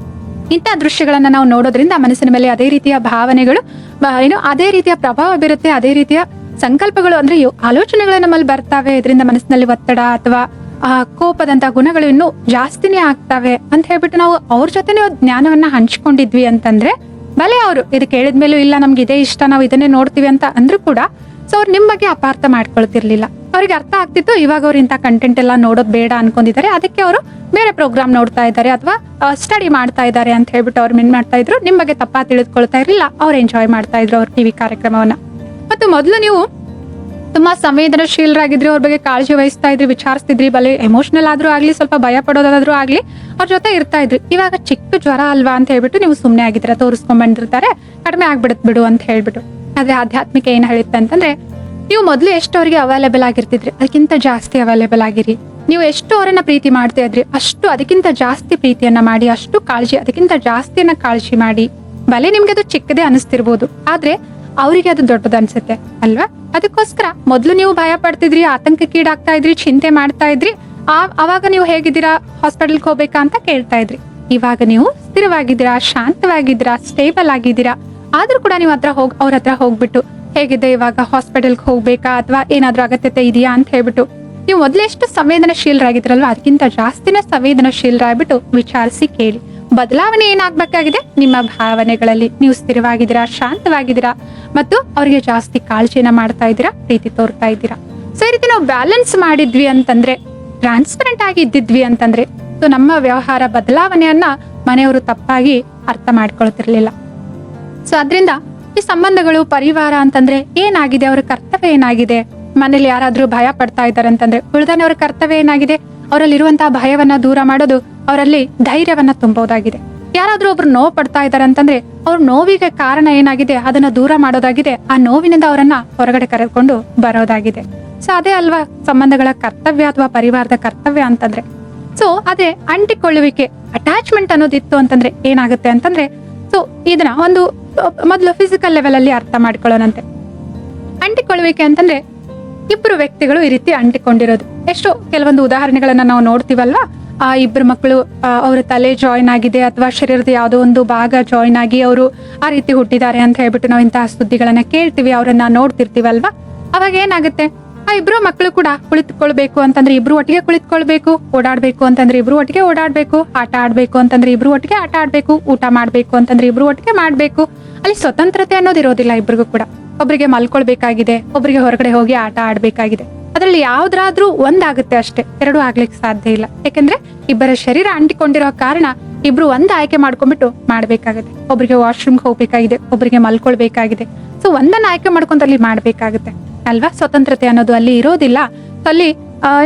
ಇಂಥ ದೃಶ್ಯಗಳನ್ನ ನಾವು ನೋಡೋದ್ರಿಂದ ಮನಸ್ಸಿನ ಮೇಲೆ ಅದೇ ರೀತಿಯ ಭಾವನೆಗಳು, ಅದೇ ರೀತಿಯ ಪ್ರಭಾವ ಬೀರುತ್ತೆ, ಅದೇ ರೀತಿಯ ಸಂಕಲ್ಪಗಳು ಅಂದ್ರೆ ಆಲೋಚನೆಗಳು ನಮ್ಮಲ್ಲಿ ಬರ್ತಾವೆ. ಇದರಿಂದ ಮನಸ್ಸಿನಲ್ಲಿ ಒತ್ತಡ ಅಥವಾ ಕೋಪದಂತ ಗುಣಗಳು ಇನ್ನೂ ಜಾಸ್ತಿನೇ ಆಗ್ತವೆ ಅಂತ ಹೇಳ್ಬಿಟ್ಟು ನಾವು ಅವ್ರ ಜೊತೆ ಜ್ಞಾನವನ್ನ ಹಂಚ್ಕೊಂಡಿದ್ವಿ ಅಂತಂದ್ರೆ, ಬಲೆ ಅವರು ಇದು ಕೇಳಿದ್ಮೇಲೂ ಇಲ್ಲ ನಮ್ಗೆ ಇದೇ ಇಷ್ಟ, ನಾವು ಇದನ್ನೇ ನೋಡ್ತೀವಿ ಅಂತ ಅಂದ್ರೂ ಕೂಡ ಸೊ ಅವ್ರು ನಿಮ್ ಬಗ್ಗೆ ಅಪಾರ್ಥ ಮಾಡ್ಕೊಳ್ತಿರ್ಲಿಲ್ಲ. ಅವ್ರಿಗೆ ಅರ್ಥ ಆಗ್ತಿತ್ತು, ಇವಾಗ ಅವ್ರು ಇಂಥ ಕಂಟೆಂಟ್ ಎಲ್ಲ ನೋಡೋದು ಬೇಡ ಅನ್ಕೊಂಡಿದ್ದಾರೆ, ಅದಕ್ಕೆ ಅವರು ಬೇರೆ ಪ್ರೋಗ್ರಾಮ್ ನೋಡ್ತಾ ಇದ್ದಾರೆ ಅಥವಾ ಸ್ಟಡಿ ಮಾಡ್ತಾ ಇದ್ದಾರೆ ಅಂತ ಹೇಳ್ಬಿಟ್ಟು ಅವ್ರು ಏನ್ ಮಾಡ್ತಾ ಇದ್ರು, ನಿಮ್ ಬಗ್ಗೆ ತಪ್ಪಾ ತಿಳಿದುಕೊಳ್ತಾ ಇರ್ಲಿಲ್ಲ, ಅವ್ರು ಎಂಜಾಯ್ ಮಾಡ್ತಾ ಇದ್ರು ಅವ್ರ ಟಿವಿ ಕಾರ್ಯಕ್ರಮವನ್ನ. ಮತ್ತು ಮೊದಲು ನೀವು ತುಂಬಾ ಸಂವೇದನಶೀಲರಾಗಿದ್ರಿ, ಅವ್ರ ಬಗ್ಗೆ ಕಾಳಜಿ ವಹಿಸ್ತಾ ಇದ್ರಿ, ವಿಚಾರಿಸ್ತಿದ್ರಿ, ಬಲೆ ಎಮೋಷನಲ್ ಆದ್ರೂ ಆಗ್ಲಿ, ಸ್ವಲ್ಪ ಭಯ ಪಡೋದಾದ್ರೂ ಆಗ್ಲಿ ಅವ್ರ ಜೊತೆ ಇರ್ತಾ ಇದ್ರಿ. ಇವಾಗ ಚಿಕ್ಕ ಜ್ವರ ಅಲ್ವಾ ಅಂತ ಹೇಳ್ಬಿಟ್ಟು ನೀವು ಸುಮ್ನೆ ಆಗಿದ್ದೀರ, ತೋರಿಸ್ಕೊಂಡ್ ಬಂದಿರ್ತಾರೆ, ಕಡಿಮೆ ಆಗ್ಬಿಡತ್ ಬಿಡು ಅಂತ ಹೇಳ್ಬಿಟ್ಟು. ಆದ್ರೆ ಆಧ್ಯಾತ್ಮಿಕ ಏನ್ ಹೇಳುತ್ತೆ ಅಂತಂದ್ರೆ, ನೀವು ಮೊದ್ಲು ಎಷ್ಟು ಅವ್ರಿಗೆ ಅವೈಲೇಬಲ್ ಆಗಿರ್ತಿದ್ರಿ ಅದಕ್ಕಿಂತ ಜಾಸ್ತಿ ಅವೈಲೇಬಲ್ ಆಗಿರಿ. ನೀವು ಎಷ್ಟು ಅವರನ್ನ ಪ್ರೀತಿ ಮಾಡ್ತಾ ಇದ್ರಿ ಅಷ್ಟು ಅದಕ್ಕಿಂತ ಜಾಸ್ತಿ ಪ್ರೀತಿಯನ್ನ ಮಾಡಿ, ಅಷ್ಟು ಕಾಳಜಿ ಅದಕ್ಕಿಂತ ಜಾಸ್ತಿಯನ್ನ ಕಾಳಜಿ ಮಾಡಿ. ಬಲೆ ನಿಮ್ಗೆ ಅದು ಚಿಕ್ಕದೇ ಅನಿಸ್ತಿರ್ಬೋದು, ಆದ್ರೆ ಅವರಿಗೆ ಅದು ದೊಡ್ಡದು ಅನ್ಸುತ್ತೆ ಅಲ್ವಾ? ಅದಕ್ಕೋಸ್ಕರ ಮೊದ್ಲು ನೀವು ಭಯ ಪಡ್ತಿದ್ರಿ, ಆತಂಕಕ್ಕೀಡಾಗ್ತಾ ಇದ್ರಿ, ಚಿಂತೆ ಮಾಡ್ತಾ ಇದ್ರಿ. ಅವಾಗ ನೀವು ಹೇಗಿದ್ದೀರಾ, ಹಾಸ್ಪಿಟಲ್ಗೆ ಹೋಗ್ಬೇಕಾ ಅಂತ ಕೇಳ್ತಾ ಇದ್ರಿ. ಇವಾಗ ನೀವು ಸ್ಥಿರವಾಗಿದ್ದೀರಾ, ಶಾಂತವಾಗಿದ್ದೀರಾ, ಸ್ಟೇಬಲ್ ಆಗಿದ್ದೀರಾ. ಆದ್ರೂ ಕೂಡ ನೀವು ಅವ್ರ ಹತ್ರ ಹೋಗ್ಬಿಟ್ಟು ಹೇಗಿದೆ, ಇವಾಗ ಹಾಸ್ಪಿಟಲ್ಗೆ ಹೋಗ್ಬೇಕಾ ಅಥವಾ ಏನಾದ್ರೂ ಅಗತ್ಯತೆ ಇದೆಯಾ ಅಂತ ಹೇಳ್ಬಿಟ್ಟು ನೀವು ಮೊದ್ಲೆಷ್ಟು ಸಂವೇದನಶೀಲರಾಗಿದ್ರಲ್ವಾ ಅದಕ್ಕಿಂತ ಜಾಸ್ತಿನೇ ಸಂವೇದನಶೀಲರಾಗ್ಬಿಟ್ಟು ವಿಚಾರಿಸಿ ಕೇಳಿ. ಬದಲಾವಣೆ ಏನಾಗ್ಬೇಕಾಗಿದೆ, ನಿಮ್ಮ ಭಾವನೆಗಳಲ್ಲಿ ನೀವು ಸ್ಥಿರವಾಗಿದ್ದೀರಾ, ಶಾಂತವಾಗಿದ್ದೀರಾ, ಮತ್ತು ಅವ್ರಿಗೆ ಜಾಸ್ತಿ ಕಾಳಜಿನ ಮಾಡ್ತಾ ಇದ್ದೀರಾ, ಪ್ರೀತಿ ತೋರ್ತಾ ಇದ್ದೀರಾ. ಸೊ ಈ ರೀತಿ ನಾವು ಬ್ಯಾಲೆನ್ಸ್ ಮಾಡಿದ್ವಿ ಅಂತಂದ್ರೆ, ಟ್ರಾನ್ಸ್ಪರೆಂಟ್ ಆಗಿ ಇದ್ದಿದ್ವಿ ಅಂತಂದ್ರೆ, ಸೊ ನಮ್ಮ ವ್ಯವಹಾರ ಬದಲಾವಣೆಯನ್ನ ಮನೆಯವರು ತಪ್ಪಾಗಿ ಅರ್ಥ ಮಾಡ್ಕೊಳ್ತಿರ್ಲಿಲ್ಲ. ಸೊ ಅದ್ರಿಂದ ಈ ಸಂಬಂಧಗಳು ಪರಿವಾರ ಅಂತಂದ್ರೆ ಏನಾಗಿದೆ, ಅವ್ರ ಕರ್ತವ್ಯ ಏನಾಗಿದೆ, ಮನೇಲಿ ಯಾರಾದ್ರೂ ಭಯ ಪಡ್ತಾ ಇದ್ದಾರೆ ಅಂತಂದ್ರೆ ಉಳಿದಾನೆ ಅವ್ರ ಕರ್ತವ್ಯ ಏನಾಗಿದೆ, ಅವರಲ್ಲಿರುವಂತಹ ಭಯವನ್ನ ದೂರ ಮಾಡೋದು, ಅವರಲ್ಲಿ ಧೈರ್ಯವನ್ನ ತುಂಬೋದಾಗಿದೆ. ಯಾರಾದ್ರೂ ಒಬ್ರು ನೋವು ಪಡ್ತಾ ಇದ್ದಾರೆ ಅಂತಂದ್ರೆ ಅವ್ರ ನೋವಿಗೆ ಕಾರಣ ಏನಾಗಿದೆ ಅದನ್ನ ದೂರ ಮಾಡೋದಾಗಿದೆ, ಆ ನೋವಿನಿಂದ ಅವರನ್ನ ಹೊರಗಡೆ ಕರೆದುಕೊಂಡು ಬರೋದಾಗಿದೆ. ಸೊ ಅದೇ ಅಲ್ವಾ ಸಂಬಂಧಗಳ ಕರ್ತವ್ಯ ಅಥವಾ ಪರಿವಾರದ ಕರ್ತವ್ಯ ಅಂತಂದ್ರೆ. ಸೊ ಅದೇ ಅಂಟಿಕೊಳ್ಳುವಿಕೆ, ಅಟ್ಯಾಚ್ಮೆಂಟ್ ಅನ್ನೋದಿತ್ತು ಅಂತಂದ್ರೆ ಏನಾಗುತ್ತೆ ಅಂತಂದ್ರೆ, ಸೊ ಇದನ್ನ ಒಂದು ಮೊದಲು ಫಿಸಿಕಲ್ ಲೆವೆಲ್ ಅಲ್ಲಿ ಅರ್ಥ ಮಾಡ್ಕೊಳ್ಳೋಣಂತೆ. ಅಂಟಿಕೊಳ್ಳುವಿಕೆ ಅಂತಂದ್ರೆ ಇಬ್ರು ವ್ಯಕ್ತಿಗಳು ಈ ರೀತಿ ಅಂಟಿಕೊಂಡಿರೋದು. ಎಷ್ಟೋ ಕೆಲವೊಂದು ಉದಾಹರಣೆಗಳನ್ನ ನಾವು ನೋಡ್ತೀವಲ್ವಾ, ಆ ಇಬ್ರು ಮಕ್ಕಳು ಅವ್ರ ತಲೆ ಜಾಯಿನ್ ಆಗಿದೆ ಅಥವಾ ಶರೀರದ ಯಾವುದೋ ಒಂದು ಭಾಗ ಜಾಯಿನ್ ಆಗಿ ಅವರು ಆ ರೀತಿ ಹುಟ್ಟಿದ್ದಾರೆ ಅಂತ ಹೇಳ್ಬಿಟ್ಟು ನಾವು ಇಂತಹ ಸುದ್ದಿಗಳನ್ನ ಕೇಳ್ತೀವಿ, ಅವರನ್ನ ನೋಡ್ತಿರ್ತೀವಲ್ವಾ. ಅವಾಗ ಏನಾಗುತ್ತೆ, ಆ ಇಬ್ರು ಮಕ್ಕಳು ಕೂಡ ಕುಳಿತುಕೊಳ್ಬೇಕು ಅಂತಂದ್ರೆ ಇಬ್ರು ಒಟ್ಟಿಗೆ ಕುಳಿತುಕೊಳ್ಬೇಕು, ಓಡಾಡ್ಬೇಕು ಅಂತಂದ್ರೆ ಇಬ್ರು ಒಟ್ಟಿಗೆ ಓಡಾಡ್ಬೇಕು, ಆಟ ಆಡ್ಬೇಕು ಅಂತಂದ್ರೆ ಇಬ್ರು ಒಟ್ಟಿಗೆ ಆಟ ಆಡ್ಬೇಕು, ಊಟ ಮಾಡ್ಬೇಕು ಅಂತಂದ್ರೆ ಇಬ್ರು ಒಟ್ಟಿಗೆ ಮಾಡ್ಬೇಕು. ಅಲ್ಲಿ ಸ್ವತಂತ್ರತೆ ಅನ್ನೋದು ಇರೋದಿಲ್ಲ ಇಬ್ರಿಗೂ ಕೂಡ. ಒಬ್ರಿಗೆ ಮಲ್ಕೊಳ್ಬೇಕಾಗಿದೆ, ಒಬ್ರಿಗೆ ಹೊರಗಡೆ ಹೋಗಿ ಆಟ ಆಡ್ಬೇಕಾಗಿದೆ. ಅದ್ರಲ್ಲಿ ಯಾವ್ದಾದ್ರೂ ಒಂದಾಗುತ್ತೆ ಅಷ್ಟೇ, ಎರಡು ಆಗ್ಲಿಕ್ಕೆ ಸಾಧ್ಯ ಇಲ್ಲ. ಯಾಕಂದ್ರೆ ಇಬ್ಬರ ಶರೀರ ಅಂಟಿಕೊಂಡಿರೋ ಕಾರಣ ಇಬ್ರು ಒಂದ್ ಆಯ್ಕೆ ಮಾಡ್ಕೊಂಡ್ಬಿಟ್ಟು ಮಾಡ್ಬೇಕಾಗುತ್ತೆ. ಒಬ್ರಿಗೆ ವಾಶ್ರೂಮ್ ಹೋಗ್ಬೇಕಾಗಿದೆ, ಒಬ್ರಿಗೆ ಮಲ್ಕೊಳ್ಬೇಕಾಗಿದೆ. ಸೊ ಒಂದನ್ನ ಆಯ್ಕೆ ಮಾಡ್ಕೊಂತ ಅಲ್ಲಿ ಮಾಡ್ಬೇಕಾಗುತ್ತೆ ಅಲ್ವಾ. ಸ್ವತಂತ್ರತೆ ಅನ್ನೋದು ಅಲ್ಲಿ ಇರೋದಿಲ್ಲ. ಅಲ್ಲಿ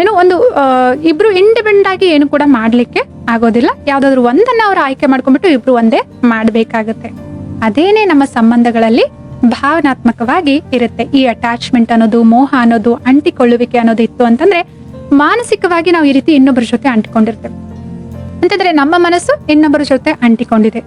ಏನೋ ಒಂದು ಇಬ್ರು ಇಂಡಿಪೆಂಡೆಂಟ್ ಆಗಿ ಏನು ಕೂಡ ಮಾಡ್ಲಿಕ್ಕೆ ಆಗೋದಿಲ್ಲ. ಯಾವ್ದಾದ್ರು ಒಂದನ್ನ ಅವ್ರು ಆಯ್ಕೆ ಮಾಡ್ಕೊಂಡ್ಬಿಟ್ಟು ಇಬ್ರು ಒಂದೇ ಮಾಡ್ಬೇಕಾಗುತ್ತೆ. ಅದೇನೇ ನಮ್ಮ ಸಂಬಂಧಗಳಲ್ಲಿ ಭಾವನಾತ್ಮಕವಾಗಿ ಇರುತ್ತೆ. ಈ ಅಟ್ಯಾಚ್ಮೆಂಟ್ ಅನ್ನೋದು, ಮೋಹ ಅನ್ನೋದು, ಅಂಟಿಕೊಳ್ಳುವಿಕೆ ಅನ್ನೋದು ಇತ್ತು ಅಂತಂದ್ರೆ ಮಾನಸಿಕವಾಗಿ ನಾವು ಈ ರೀತಿ ಇನ್ನೊಬ್ಬರ ಜೊತೆ ಅಂಟಿಕೊಂಡಿರ್ತೇವೆ ಅಂತಂದ್ರೆ ನಮ್ಮ ಮನಸ್ಸು ಇನ್ನೊಬ್ಬರ ಜೊತೆ ಅಂಟಿಕೊಂಡಿದೆ.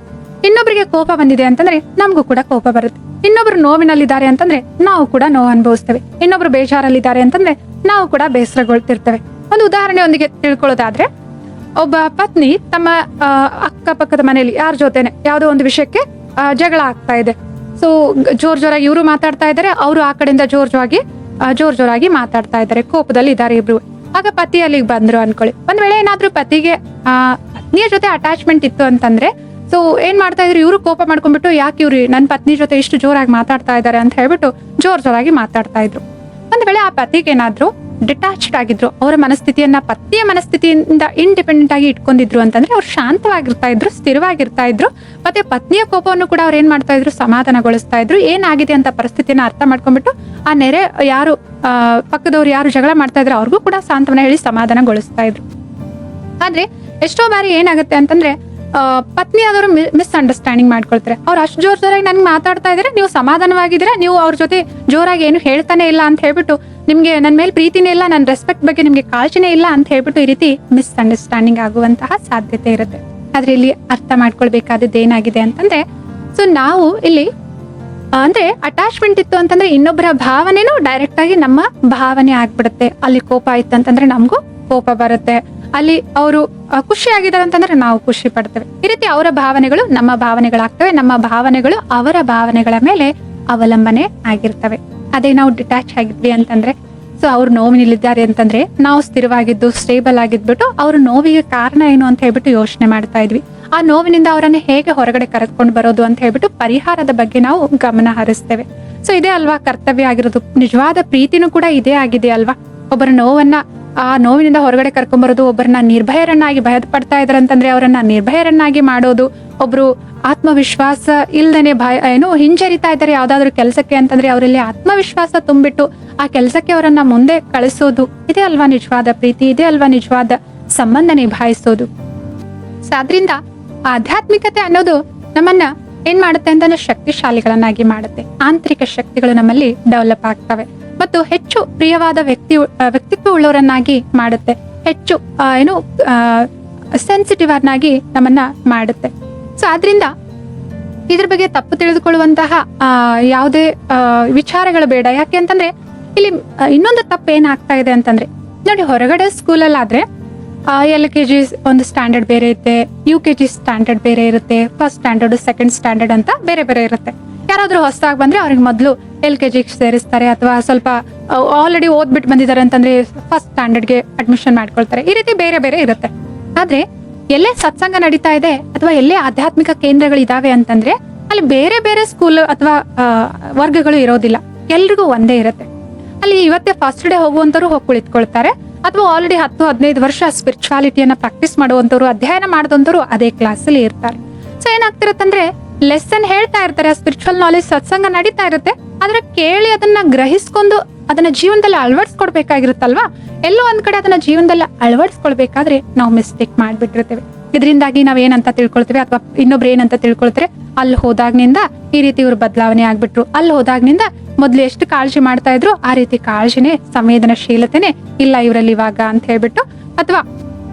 ಇನ್ನೊಬ್ಬರಿಗೆ ಕೋಪ ಬಂದಿದೆ ಅಂತಂದ್ರೆ ನಮಗೂ ಕೂಡ ಕೋಪ ಬರುತ್ತೆ. ಇನ್ನೊಬ್ರು ನೋವಿನಲ್ಲಿದ್ದಾರೆ ಅಂತಂದ್ರೆ ನಾವು ಕೂಡ ನೋವು ಅನುಭವಿಸ್ತೇವೆ. ಇನ್ನೊಬ್ರು ಬೇಜಾರಲ್ಲಿದ್ದಾರೆ ಅಂತಂದ್ರೆ ನಾವು ಕೂಡ ಬೇಸರಗೊಳ್ತಿರ್ತೇವೆ. ಒಂದು ಉದಾಹರಣೆಯೊಂದಿಗೆ ತಿಳ್ಕೊಳ್ಳೋದಾದ್ರೆ, ಒಬ್ಬ ಪತ್ನಿ ತಮ್ಮ ಅಕ್ಕಪಕ್ಕದ ಮನೆಯಲ್ಲಿ ಯಾರ ಜೊತೆನೆ ಯಾವುದೋ ಒಂದು ವಿಷಯಕ್ಕೆ ಜಗಳ ಆಗ್ತಾ ಇದೆ. ಸೊ ಜೋರಾಗಿ ಇವರು ಮಾತಾಡ್ತಾ ಇದ್ದಾರೆ, ಅವರು ಆ ಕಡೆಯಿಂದ ಜೋರಾಗಿ ಮಾತಾಡ್ತಾ ಇದ್ದಾರೆ, ಕೋಪದಲ್ಲಿ ಇದ್ದಾರೆ ಇಬ್ರು. ಆಗ ಪತಿ ಅಲ್ಲಿಗೆ ಬಂದ್ರು ಅನ್ಕೊಳ್ಳಿ. ಒಂದ್ ವೇಳೆ ಏನಾದ್ರೂ ಪತಿಗೆ ಪತ್ನಿಯ ಜೊತೆ ಅಟ್ಯಾಚ್ಮೆಂಟ್ ಇತ್ತು ಅಂತಂದ್ರೆ, ಸೊ ಏನ್ ಮಾಡ್ತಾ ಇದ್ರು, ಇವರು ಕೋಪ ಮಾಡ್ಕೊಂಡ್ಬಿಟ್ಟು ಯಾಕೆ ಇವ್ರು ನನ್ನ ಪತ್ನಿ ಜೊತೆ ಇಷ್ಟು ಜೋರಾಗಿ ಮಾತಾಡ್ತಾ ಇದ್ದಾರೆ ಅಂತ ಹೇಳ್ಬಿಟ್ಟು ಜೋರಾಗಿ ಮಾತಾಡ್ತಾ ಇದ್ರು. ಒಂದ್ ವೇಳೆ ಆ ಪತಿಗೆ ಏನಾದ್ರು ಡಿಟ್ಯಾಚ್ಡ್ ಆಗಿದ್ರು, ಅವರ ಮನಸ್ಥಿತಿಯನ್ನ ಪತ್ನಿಯ ಮನಸ್ಥಿತಿಯಿಂದ ಇಂಡಿಪೆಂಡೆಂಟ್ ಆಗಿ ಇಟ್ಕೊಂಡಿದ್ರು ಅಂತಂದ್ರೆ ಅವ್ರು ಶಾಂತವಾಗಿರ್ತಾ ಇದ್ರು, ಸ್ಥಿರವಾಗಿರ್ತಾ ಇದ್ರು. ಮತ್ತೆ ಪತ್ನಿಯ ಕೋಪವನ್ನು ಕೂಡ ಅವ್ರು ಏನ್ ಮಾಡ್ತಾ ಇದ್ರು, ಸಮಾಧಾನಗೊಳಿಸ್ತಾ ಇದ್ರು. ಏನಾಗಿದೆ ಅಂತ ಪರಿಸ್ಥಿತಿಯನ್ನ ಅರ್ಥ ಮಾಡ್ಕೊಂಡ್ಬಿಟ್ಟು ಆ ನೆರೆ ಯಾರು ಪಕ್ಕದವ್ರು ಯಾರು ಜಗಳ ಮಾಡ್ತಾ ಇದ್ರು ಅವ್ರಿಗೂ ಕೂಡ ಸಾಂತ್ವನ ಹೇಳಿ ಸಮಾಧಾನಗೊಳಿಸ್ತಾ ಇದ್ರು. ಆದ್ರೆ ಎಷ್ಟೋ ಬಾರಿ ಏನಾಗುತ್ತೆ ಅಂತಂದ್ರೆ ಪತ್ನಿ ಆದವರು ಮಿಸ್ಅಂಡರ್ಸ್ಟ್ಯಾಂಡಿಂಗ್ ಮಾಡ್ಕೊಳ್ತಾರೆ. ಅವ್ರು ಅಷ್ಟು ಜೋರಾಗಿ ನನ್ಗೆ ಮಾತಾಡ್ತಾ ಇದ್ರೆ, ನೀವು ಸಮಾಧಾನವಾಗಿದ್ದೀರಾ, ನೀವು ಅವ್ರ ಜೊತೆ ಜೋರಾಗಿ ಏನು ಹೇಳ್ತಾನೆ ಇಲ್ಲ ಅಂತ ಹೇಳ್ಬಿಟ್ಟು, ನಿಮ್ಗೆ ನನ್ನ ಮೇಲೆ ಪ್ರೀತಿನೇ ಇಲ್ಲ, ನನ್ನ ರೆಸ್ಪೆಕ್ಟ್ ಬಗ್ಗೆ ನಿಮ್ಗೆ ಕಾಳಜಿನೇ ಇಲ್ಲ ಅಂತ ಹೇಳ್ಬಿಟ್ಟು ಈ ರೀತಿ ಮಿಸ್ಅಂಡರ್ಸ್ಟ್ಯಾಂಡಿಂಗ್ ಆಗುವಂತಹ ಸಾಧ್ಯತೆ ಇರುತ್ತೆ. ಆದ್ರೆ ಇಲ್ಲಿ ಅರ್ಥ ಮಾಡ್ಕೊಳ್ಬೇಕಾದದ್ದು ಏನಾಗಿದೆ ಅಂತಂದ್ರೆ, ಸೊ ನಾವು ಇಲ್ಲಿ ಅಂದ್ರೆ ಅಟ್ಯಾಚ್ಮೆಂಟ್ ಇತ್ತು ಅಂತಂದ್ರೆ ಇನ್ನೊಬ್ಬರ ಭಾವನೆನೂ ಡೈರೆಕ್ಟ್ ಆಗಿ ನಮ್ಮ ಭಾವನೆ ಆಗ್ಬಿಡುತ್ತೆ. ಅಲ್ಲಿ ಕೋಪ ಇತ್ತು ಅಂತಂದ್ರೆ ನಮಗೂ ಕೋಪ ಬರುತ್ತೆ. ಅಲ್ಲಿ ಅವರು ಖುಷಿ ಆಗಿದ್ದಾರೆ ಅಂತಂದ್ರೆ ನಾವು ಖುಷಿ ಪಡ್ತೇವೆ. ಈ ರೀತಿ ಅವರ ಭಾವನೆಗಳು ನಮ್ಮ ಭಾವನೆಗಳಾಗ್ತವೆ, ನಮ್ಮ ಭಾವನೆಗಳು ಅವರ ಭಾವನೆಗಳ ಮೇಲೆ ಅವಲಂಬನೆ ಆಗಿರ್ತವೆ. ಅದೇ ನಾವು ಡಿಟ್ಯಾಚ್ ಆಗಿದ್ವಿ ಅಂತಂದ್ರೆ, ಸೊ ಅವ್ರು ನೋವಿನಲ್ಲಿದ್ದಾರೆ ಅಂತಂದ್ರೆ ನಾವು ಸ್ಥಿರವಾಗಿದ್ದು ಸ್ಟೇಬಲ್ ಆಗಿದ್ಬಿಟ್ಟು ಅವ್ರ ನೋವಿಗೆ ಕಾರಣ ಏನು ಅಂತ ಹೇಳ್ಬಿಟ್ಟು ಯೋಚನೆ ಮಾಡ್ತಾ ಇದ್ವಿ. ಆ ನೋವಿನಿಂದ ಅವರನ್ನ ಹೇಗೆ ಹೊರಗಡೆ ಕರೆದುಕೊಂಡು ಬರೋದು ಅಂತ ಹೇಳ್ಬಿಟ್ಟು ಪರಿಹಾರದ ಬಗ್ಗೆ ನಾವು ಗಮನ ಹರಿಸ್ತೇವೆ. ಸೊ ಇದೇ ಅಲ್ವಾ ಕರ್ತವ್ಯ ಆಗಿರೋದು. ನಿಜವಾದ ಪ್ರೀತಿನೂ ಕೂಡ ಇದೇ ಆಗಿದೆ ಅಲ್ವಾ. ಒಬ್ಬರ ನೋವನ್ನ ಆ ನೋವಿನಿಂದ ಹೊರಗಡೆ ಕರ್ಕೊಂಡ್ಬರೋದು, ಒಬ್ಬರನ್ನ ನಿರ್ಭಯರನ್ನಾಗಿ ಭಯ ಪಡ್ತಾ ಇದಾರೆ ಅಂತಂದ್ರೆ ಅವರನ್ನ ನಿರ್ಭಯರನ್ನಾಗಿ ಮಾಡೋದು, ಒಬ್ರು ಆತ್ಮವಿಶ್ವಾಸ ಇಲ್ದೇನೆ ಹಿಂಜರಿತಾ ಇದ್ದಾರೆ ಯಾವ್ದಾದ್ರು ಕೆಲಸಕ್ಕೆ ಅಂತಂದ್ರೆ ಅವರಲ್ಲಿ ಆತ್ಮವಿಶ್ವಾಸ ತುಂಬಿಟ್ಟು ಆ ಕೆಲಸಕ್ಕೆ ಅವರನ್ನ ಮುಂದೆ ಕಳಿಸೋದು. ಇದೇ ಅಲ್ವಾ ನಿಜವಾದ ಪ್ರೀತಿ, ಇದೇ ಅಲ್ವಾ ನಿಜವಾದ ಸಂಬಂಧ ನಿಭಾಯಿಸೋದು. ಸೊ ಆದ್ರಿಂದ ಆಧ್ಯಾತ್ಮಿಕತೆ ಅನ್ನೋದು ನಮ್ಮನ್ನ ಏನ್ ಮಾಡುತ್ತೆ ಅಂತಂದ್ರೆ ಶಕ್ತಿಶಾಲಿಗಳನ್ನಾಗಿ ಮಾಡುತ್ತೆ. ಆಂತರಿಕ ಶಕ್ತಿಗಳು ನಮ್ಮಲ್ಲಿ ಡೆವಲಪ್ ಆಗ್ತವೆ ಮತ್ತು ಹೆಚ್ಚು ಪ್ರಿಯವಾದ ವ್ಯಕ್ತಿತ್ವ ಉಳ್ಳವರನ್ನಾಗಿ ಮಾಡುತ್ತೆ. ಹೆಚ್ಚು ಸೆನ್ಸಿಟಿವ್ ಆಗಿ ನಮ್ಮನ್ನ ಮಾಡುತ್ತೆ. ಸೊ ಆದ್ರಿಂದ ಇದ್ರ ಬಗ್ಗೆ ತಪ್ಪು ತಿಳಿದುಕೊಳ್ಳುವಂತಹ ಯಾವುದೇ ವಿಚಾರಗಳು ಬೇಡ. ಯಾಕೆ ಅಂತಂದ್ರೆ ಇಲ್ಲಿ ಇನ್ನೊಂದು ತಪ್ಪು ಏನಾಗ್ತಾ ಇದೆ ಅಂತಂದ್ರೆ, ನೋಡಿ ಹೊರಗಡೆ ಸ್ಕೂಲಲ್ಲಾದ್ರೆ LKG ಒಂದು ಸ್ಟ್ಯಾಂಡರ್ಡ್ ಬೇರೆ ಇರುತ್ತೆ, UKG ಸ್ಟ್ಯಾಂಡರ್ಡ್ ಬೇರೆ ಇರುತ್ತೆ, ಫಸ್ಟ್ ಸ್ಟ್ಯಾಂಡರ್ಡ್, ಸೆಕೆಂಡ್ ಸ್ಟ್ಯಾಂಡರ್ಡ್ ಅಂತ ಬೇರೆ ಬೇರೆ ಇರುತ್ತೆ. ಯಾರಾದ್ರೂ ಹೊಸದಾಗಿ ಬಂದ್ರೆ ಅವ್ರಿಗೆ ಮೊದಲು LKG ಸೇರಿಸ್ತಾರೆ, ಅಥವಾ ಸ್ವಲ್ಪ ಆಲ್ರೆಡಿ ಓದ್ಬಿಟ್ಟು ಬಂದಿದ್ದಾರೆ ಅಂತಂದ್ರೆ ಫಸ್ಟ್ ಸ್ಟ್ಯಾಂಡರ್ಡ್ಗೆ ಅಡ್ಮಿಷನ್ ಮಾಡ್ಕೊಳ್ತಾರೆ. ಈ ರೀತಿ ಬೇರೆ ಬೇರೆ ಇರುತ್ತೆ. ಆದ್ರೆ ಎಲ್ಲೇ ಸತ್ಸಂಗ ನಡೀತಾ ಇದೆ ಅಥವಾ ಎಲ್ಲೇ ಆಧ್ಯಾತ್ಮಿಕ ಕೇಂದ್ರಗಳಿದಾವೆ ಅಂತಂದ್ರೆ ಅಲ್ಲಿ ಬೇರೆ ಬೇರೆ ಸ್ಕೂಲ್ ಅಥವಾ ವರ್ಗಗಳು ಇರೋದಿಲ್ಲ, ಎಲ್ರಿಗೂ ಒಂದೇ ಇರುತ್ತೆ. ಅಲ್ಲಿ ಇವತ್ತೇ ಫಸ್ಟ್ ಡೇ ಹೋಗುವಂತವ್ರು ಹೋಗಿ ಕುಳಿತುಕೊಳ್ತಾರೆ, ಅಥವಾ ಆಲ್ರೆಡಿ 10-15 ವರ್ಷ ಸ್ಪಿರಿಚುವಾಲಿಟಿಯನ್ನ ಪ್ರಾಕ್ಟೀಸ್ ಮಾಡುವಂತವ್ರು, ಅಧ್ಯಯನ ಮಾಡಿದಂತವ್ರು ಅದೇ ಕ್ಲಾಸಲ್ಲಿ ಇರ್ತಾರೆ. ಸೊ ಏನಾಗ್ತಿರತ್ತಂದ್ರೆ ಲೆಸನ್ ಹೇಳ್ತಾ ಇರ್ತಾರೆ, ಸ್ಪಿರಿಚುವಲ್ ನಾಲೆಜ್ ಸತ್ಸಂಗ ನಡೀತಾ ಇರುತ್ತೆ, ಆದ್ರೆ ಕೇಳಿ ಅದನ್ನ ಗ್ರಹಿಸ್ಕೊಂಡು ಅದನ್ನ ಜೀವನದಲ್ಲಿ ಅಳವಡಿಸ್ಕೊಡ್ಬೇಕಾಗಿರುತ್ತಲ್ವಾ. ಎಲ್ಲೋ ಒಂದ್ ಕಡೆ ಅದನ್ನ ಜೀವನದಲ್ಲಿ ಅಳವಡಿಸ್ಕೊಳ್ಬೇಕಾದ್ರೆ ನಾವು ಮಿಸ್ಟೇಕ್ ಮಾಡ್ಬಿಟ್ಟಿರ್ತೇವೆ. ಇದರಿಂದಾಗಿ ನಾವ್ ಏನಂತ ತಿಳ್ಕೊಳ್ತೇವೆ ಅಥವಾ ಇನ್ನೊಬ್ರು ಏನಂತ ತಿಳ್ಕೊಳ್ತಾರೆ, ಅಲ್ಲಿ ಹೋದಾಗ್ನಿಂದ ಈ ರೀತಿ ಇವ್ರು ಬದಲಾವಣೆ ಆಗ್ಬಿಟ್ರು, ಅಲ್ಲಿ ಹೋದಾಗ್ನಿಂದ ಮೊದ್ಲು ಎಷ್ಟು ಕಾಳಜಿ ಮಾಡ್ತಾ ಇದ್ರು ಆ ರೀತಿ ಕಾಳಜಿನೇ ಸಂವೇದನಶೀಲತೆನೆ ಇಲ್ಲ ಇವರಲ್ಲಿ ಇವಾಗ ಅಂತ ಹೇಳ್ಬಿಟ್ಟು, ಅಥವಾ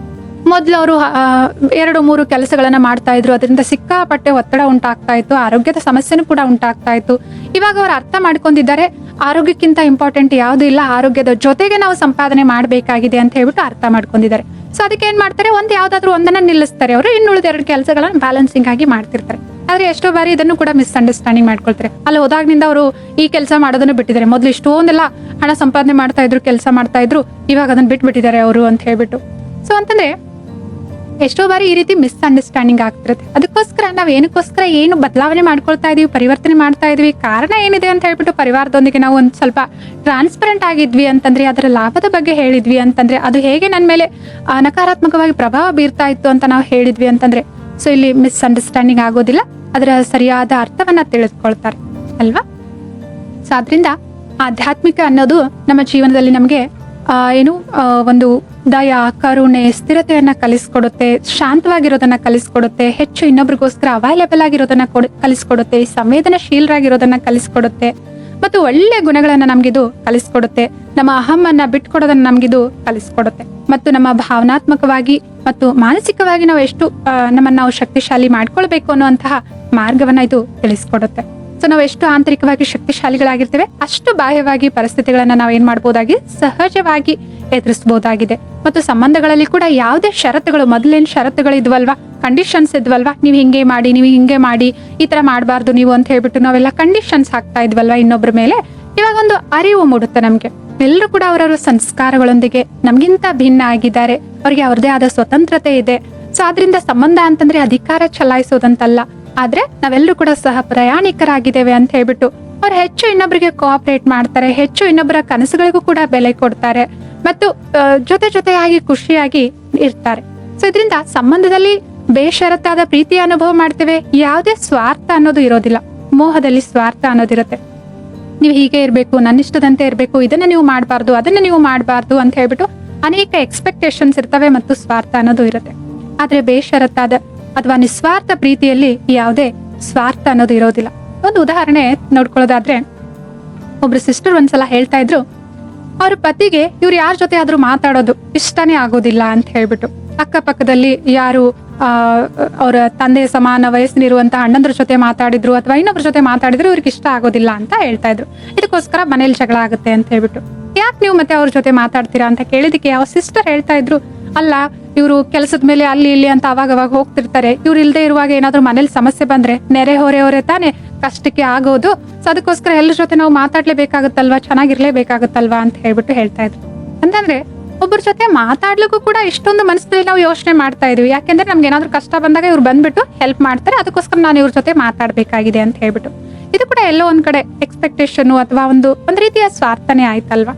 ಮೊದ್ಲು ಅವರು 2-3 ಕೆಲಸಗಳನ್ನ ಮಾಡ್ತಾ ಇದ್ರು, ಅದರಿಂದ ಸಿಕ್ಕಾಪಟ್ಟೆ ಒತ್ತಡ ಉಂಟಾಗ್ತಾ ಇತ್ತು, ಆರೋಗ್ಯದ ಸಮಸ್ಯೆನೂ ಕೂಡ ಉಂಟಾಗ್ತಾ ಇತ್ತು. ಇವಾಗ ಅವ್ರು ಅರ್ಥ ಮಾಡ್ಕೊಂಡಿದ್ದಾರೆ ಆರೋಗ್ಯಕ್ಕಿಂತ ಇಂಪಾರ್ಟೆಂಟ್ ಯಾವ್ದು ಇಲ್ಲ, ಆರೋಗ್ಯದ ಜೊತೆಗೆ ನಾವು ಸಂಪಾದನೆ ಮಾಡ್ಬೇಕಾಗಿದೆ ಅಂತ ಹೇಳ್ಬಿಟ್ಟು ಅರ್ಥ ಮಾಡ್ಕೊಂಡಿದ್ದಾರೆ. ಸೊ ಅದಕ್ಕೆ ಏನ್ ಮಾಡ್ತಾರೆ, ಯಾವ್ದಾದ್ರು ಒಂದನ್ನ ನಿಲ್ಲಿಸ್ತಾರೆ ಅವರು, ಇನ್ನುಳಿದ 2 ಕೆಲಸಗಳನ್ನ ಬ್ಯಾಲೆನ್ಸಿಂಗ್ ಆಗಿ ಮಾಡ್ತಿರ್ತಾರೆ. ಆದ್ರೆ ಎಷ್ಟೋ ಬಾರಿ ಇದನ್ನು ಕೂಡ ಮಿಸ್ಅಂಡರ್ಸ್ಟ್ಯಾಂಡಿಂಗ್ ಮಾಡ್ಕೊಳ್ತಾರೆ. ಅಲ್ಲಿ ಹೋದಾಗ್ನಿಂದ ಅವರು ಈ ಕೆಲಸ ಮಾಡೋದನ್ನು ಬಿಟ್ಟಿದ್ದಾರೆ, ಮೊದ್ಲು ಇಷ್ಟೊಂದೆಲ್ಲ ಹಣ ಸಂಪಾದನೆ ಮಾಡ್ತಾ ಇದ್ರು, ಕೆಲಸ ಮಾಡ್ತಾ ಇದ್ರು, ಇವಾಗ ಅದನ್ನ ಬಿಟ್ಬಿಟ್ಟಿದ್ದಾರೆ ಅವರು ಅಂತ ಹೇಳ್ಬಿಟ್ಟು. ಸೊ ಅಂತಂದ್ರೆ ಎಷ್ಟೋ ಬಾರಿ ಈ ರೀತಿ ಮಿಸ್ಅಂಡರ್ಸ್ಟ್ಯಾಂಡಿಂಗ್ ಆಗ್ತಿರುತ್ತೆ. ಅದಕ್ಕೋಸ್ಕರ ನಾವ್ ಏನಕ್ಕೋಸ್ಕರ ಏನು ಬದಲಾವಣೆ ಮಾಡ್ಕೊಳ್ತಾ ಇದೀವಿ, ಪರಿವರ್ತನೆ ಮಾಡ್ತಾ ಇದೀವಿ, ಕಾರಣ ಏನಿದೆ ಅಂತ ಹೇಳ್ಬಿಟ್ಟು ಪರಿವಾರದೊಂದಿಗೆ ನಾವು ಒಂದ್ ಸ್ವಲ್ಪ ಟ್ರಾನ್ಸ್ಪರೆಂಟ್ ಆಗಿದ್ವಿ ಅಂತಂದ್ರೆ, ಅದರ ಲಾಭದ ಬಗ್ಗೆ ಹೇಳಿದ್ವಿ ಅಂತಂದ್ರೆ, ಅದು ಹೇಗೆ ನನ್ನ ಮೇಲೆ ನಕಾರಾತ್ಮಕವಾಗಿ ಪ್ರಭಾವ ಬೀರ್ತಾ ಇತ್ತು ಅಂತ ನಾವು ಹೇಳಿದ್ವಿ ಅಂತಂದ್ರೆ, ಸೊ ಇಲ್ಲಿ ಮಿಸ್ಅಂಡರ್ಸ್ಟ್ಯಾಂಡಿಂಗ್ ಆಗೋದಿಲ್ಲ, ಅದರ ಸರಿಯಾದ ಅರ್ಥವನ್ನ ತಿಳಿದುಕೊಳ್ತಾರೆ ಅಲ್ವಾ. ಸೊ ಆದ್ರಿಂದ ಆಧ್ಯಾತ್ಮಿಕ ಅನ್ನೋದು ನಮ್ಮ ಜೀವನದಲ್ಲಿ ನಮಗೆ ಒಂದು ದಯ, ಕರುಣೆ, ಸ್ಥಿರತೆಯನ್ನ ಕಲಿಸ್ಕೊಡುತ್ತೆ, ಶಾಂತವಾಗಿರೋದನ್ನ ಕಲಿಸ್ಕೊಡುತ್ತೆ, ಹೆಚ್ಚು ಇನ್ನೊಬ್ರಿಗೋಸ್ಕರ ಅವೈಲೇಬಲ್ ಆಗಿರೋದನ್ನ ಕಲಿಸ್ಕೊಡುತ್ತೆ, ಸಂವೇದನಶೀಲರಾಗಿರೋದನ್ನ ಕಲಿಸ್ಕೊಡುತ್ತೆ, ಮತ್ತು ಒಳ್ಳೆ ಗುಣಗಳನ್ನ ನಮ್ಗಿದು ಕಲಿಸ್ಕೊಡುತ್ತೆ, ನಮ್ಮ ಅಹಮ್ಮನ್ನ ಬಿಟ್ಕೊಡೋದನ್ನ ನಮ್ಗಿದು ಕಲಿಸ್ಕೊಡುತ್ತೆ, ಮತ್ತು ನಮ್ಮ ಭಾವನಾತ್ಮಕವಾಗಿ ಮತ್ತು ಮಾನಸಿಕವಾಗಿ ನಾವು ಎಷ್ಟು ನಮ್ಮನ್ನ ನಾವು ಶಕ್ತಿಶಾಲಿ ಮಾಡ್ಕೊಳ್ಬೇಕು ಅನ್ನುವಂತಹ ಮಾರ್ಗವನ್ನ ಇದು ತಿಳಿಸ್ಕೊಡುತ್ತೆ. ಸೊ ನಾವು ಎಷ್ಟು ಆಂತರಿಕವಾಗಿ ಶಕ್ತಿಶಾಲಿಗಳಾಗಿರ್ತೇವೆ, ಅಷ್ಟು ಬಾಹ್ಯವಾಗಿ ಪರಿಸ್ಥಿತಿಗಳನ್ನ ನಾವು ಏನ್ ಮಾಡ್ಬೋದಾಗಿ ಸಹಜವಾಗಿ ಎದುರಿಸಬಹುದಾಗಿದೆ. ಮತ್ತು ಸಂಬಂಧಗಳಲ್ಲಿ ಕೂಡ ಯಾವುದೇ ಷರತ್ತುಗಳು, ಮೊದಲೇನ್ ಷರತ್ತುಗಳು ಇದ್ವಲ್ವಾ, ಕಂಡೀಷನ್ಸ್ ಇದ್ವಲ್ವಾ, ನೀವು ಹಿಂಗೆ ಮಾಡಿ, ನೀವು ಹಿಂಗೆ ಮಾಡಿ, ಈ ತರ ಮಾಡಬಾರ್ದು ನೀವು ಅಂತ ಹೇಳ್ಬಿಟ್ಟು ನಾವೆಲ್ಲ ಕಂಡೀಷನ್ಸ್ ಹಾಕ್ತಾ ಇದ್ವಲ್ವಾ ಇನ್ನೊಬ್ರ ಮೇಲೆ. ಇವಾಗ ಒಂದು ಅರಿವು ಮೂಡುತ್ತೆ ನಮ್ಗೆ, ಎಲ್ಲರೂ ಕೂಡ ಅವರವರ ಸಂಸ್ಕಾರಗಳೊಂದಿಗೆ ನಮ್ಗಿಂತ ಭಿನ್ನ ಆಗಿದ್ದಾರೆ, ಅವ್ರಿಗೆ ಅವ್ರದೇ ಆದ ಸ್ವತಂತ್ರತೆ ಇದೆ. ಸೊ ಆದ್ರಿಂದ ಸಂಬಂಧ ಅಂತಂದ್ರೆ ಅಧಿಕಾರ ಚಲಾಯಿಸೋದಂತಲ್ಲ, ಆದ್ರೆ ನಾವೆಲ್ಲರೂ ಕೂಡ ಸಹ ಪ್ರಯಾಣಿಕರಾಗಿದ್ದೇವೆ ಅಂತ ಹೇಳ್ಬಿಟ್ಟು ಅವ್ರು ಹೆಚ್ಚು ಇನ್ನೊಬ್ಬರಿಗೆ ಕೋಆಪರೇಟ್ ಮಾಡ್ತಾರೆ, ಹೆಚ್ಚು ಇನ್ನೊಬ್ಬರ ಕನಸುಗಳಿಗೂ ಕೂಡ ಬೆಲೆ ಕೊಡ್ತಾರೆ, ಮತ್ತು ಜೊತೆಯಾಗಿ ಖುಷಿಯಾಗಿ ಇರ್ತಾರೆ. ಸೊ ಇದರಿಂದ ಸಂಬಂಧದಲ್ಲಿ ಬೇಷರತ್ತಾದ ಪ್ರೀತಿಯ ಅನುಭವ ಮಾಡ್ತೇವೆ, ಯಾವುದೇ ಸ್ವಾರ್ಥ ಅನ್ನೋದು ಇರೋದಿಲ್ಲ. ಮೋಹದಲ್ಲಿ ಸ್ವಾರ್ಥ ಅನ್ನೋದಿರುತ್ತೆ, ನೀವು ಹೀಗೆ ಇರ್ಬೇಕು, ನನ್ನಿಷ್ಟದಂತೆ ಇರ್ಬೇಕು, ಇದನ್ನ ನೀವು ಮಾಡಬಾರ್ದು, ಅದನ್ನ ನೀವು ಮಾಡಬಾರ್ದು ಅಂತ ಹೇಳ್ಬಿಟ್ಟು ಅನೇಕ ಎಕ್ಸ್ಪೆಕ್ಟೇಷನ್ಸ್ ಇರ್ತವೆ, ಮತ್ತು ಸ್ವಾರ್ಥ ಅನ್ನೋದು ಇರುತ್ತೆ. ಆದ್ರೆ ಬೇಷರತ್ತಾದ ಅಥವಾ ನಿಸ್ವಾರ್ಥ ಪ್ರೀತಿಯಲ್ಲಿ ಯಾವುದೇ ಸ್ವಾರ್ಥ ಅನ್ನೋದು ಇರೋದಿಲ್ಲ. ಒಂದು ಉದಾಹರಣೆ ನೋಡ್ಕೊಳ್ಳೋದಾದ್ರೆ, ಒಬ್ರು ಸಿಸ್ಟರ್ ಒಂದ್ಸಲ ಹೇಳ್ತಾ ಇದ್ರು, ಅವ್ರ ಪತಿಗೆ ಇವ್ರು ಯಾರ ಜೊತೆ ಆದ್ರೂ ಮಾತಾಡೋದು ಇಷ್ಟನೇ ಆಗೋದಿಲ್ಲ ಅಂತ ಹೇಳ್ಬಿಟ್ಟು, ಅಕ್ಕಪಕ್ಕದಲ್ಲಿ ಯಾರು ಅವರ ತಂದೆ ಸಮಾನ ವಯಸ್ಸಿನಿರುವಂತಹ ಅಣ್ಣಂದ್ರ ಜೊತೆ ಮಾತಾಡಿದ್ರು ಅಥವಾ ಇನ್ನೊಬ್ರ ಜೊತೆ ಮಾತಾಡಿದ್ರು ಇವ್ರಿಗೆ ಇಷ್ಟ ಆಗೋದಿಲ್ಲ ಅಂತ ಹೇಳ್ತಾ ಇದ್ರು. ಇದಕ್ಕೋಸ್ಕರ ಮನೇಲಿ ಜಗಳ ಆಗುತ್ತೆ ಅಂತ ಹೇಳ್ಬಿಟ್ಟು, ಯಾಕೆ ನೀವು ಮತ್ತೆ ಅವ್ರ ಜೊತೆ ಮಾತಾಡ್ತೀರಾ ಅಂತ ಕೇಳಿದಕ್ಕೆ ಯಾವ ಸಿಸ್ಟರ್ ಹೇಳ್ತಾ ಇದ್ರು, ಅಲ್ಲ ಇವರು ಕೆಲಸದ ಮೇಲೆ ಅಲ್ಲಿ ಇಲ್ಲಿ ಅಂತ ಅವಾಗ ಹೋಗ್ತಿರ್ತಾರೆ, ಇವ್ರು ಇಲ್ದೇ ಇರುವಾಗ ಏನಾದ್ರು ಮನೇಲಿ ಸಮಸ್ಯೆ ಬಂದ್ರೆ ನೆರೆ ಹೊರೆ ತಾನೇ ಕಷ್ಟಕ್ಕೆ ಆಗೋದು, ಸೊ ಅದಕ್ಕೋಸ್ಕರ ಎಲ್ಲರ ಜೊತೆ ನಾವು ಮಾತಾಡ್ಲೇಬೇಕಾಗುತ್ತಲ್ವಾ, ಚೆನ್ನಾಗಿರ್ಲೇಬೇಕಾಗುತ್ತಲ್ವಾ ಅಂತ ಹೇಳ್ಬಿಟ್ಟು ಹೇಳ್ತಾ ಇದ್ರು. ಅಂತಂದ್ರೆ ಒಬ್ಬರ ಜೊತೆ ಮಾತಾಡ್ಲಿಕ್ಕೂ ಕೂಡ ಇಷ್ಟೊಂದು ಮನಸ್ಸಲ್ಲಿ ನಾವು ಯೋಚನೆ ಮಾಡ್ತಾ ಇದೀವಿ, ಯಾಕೆಂದ್ರೆ ನಮ್ಗೆ ಏನಾದ್ರು ಕಷ್ಟ ಬಂದಾಗ ಇವ್ರು ಬಂದ್ಬಿಟ್ಟು ಹೆಲ್ಪ್ ಮಾಡ್ತಾರೆ, ಅದಕ್ಕೋಸ್ಕರ ನಾನು ಇವ್ರ ಜೊತೆ ಮಾತಾಡ್ಬೇಕಾಗಿದೆ ಅಂತ ಹೇಳ್ಬಿಟ್ಟು. ಇದು ಕೂಡ ಎಲ್ಲೋ ಒಂದ್ ಕಡೆ ಎಕ್ಸ್ಪೆಕ್ಟೇಷನ್ ಅಥವಾ ಒಂದು ರೀತಿಯ ಸ್ವಾರ್ಥನೆ ಆಯ್ತಲ್ವಾ.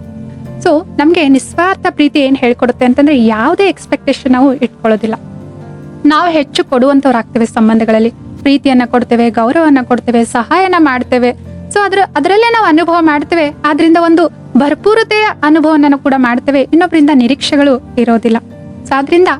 ಸೊ ನಮ್ಗೆ ನಿಸ್ವಾರ್ಥ ಪ್ರೀತಿ ಏನ್ ಹೇಳ್ಕೊಡುತ್ತೆ ಅಂತಂದ್ರೆ, ಯಾವುದೇ ಎಕ್ಸ್ಪೆಕ್ಟೇಷನ್ ನಾವು ಇಟ್ಕೊಳ್ಳೋದಿಲ್ಲ, ನಾವು ಹೆಚ್ಚು ಕೊಡುವಂತವ್ರು ಆಗ್ತೇವೆ, ಸಂಬಂಧಗಳಲ್ಲಿ ಪ್ರೀತಿಯನ್ನ ಕೊಡ್ತೇವೆ, ಗೌರವನ್ನ ಕೊಡ್ತೇವೆ, ಸಹಾಯನ ಮಾಡ್ತೇವೆ. ಸೊ ಅದರಲ್ಲೇ ನಾವು ಅನುಭವ ಮಾಡ್ತೇವೆ, ಆದ್ರಿಂದ ಒಂದು ಭರ್ಪೂರತೆಯ ಅನುಭವನ ಕೂಡ ಮಾಡ್ತೇವೆ, ಇನ್ನೊಬ್ಬರಿಂದ ನಿರೀಕ್ಷೆಗಳು ಇರೋದಿಲ್ಲ. ಸೊ ಆದ್ರಿಂದ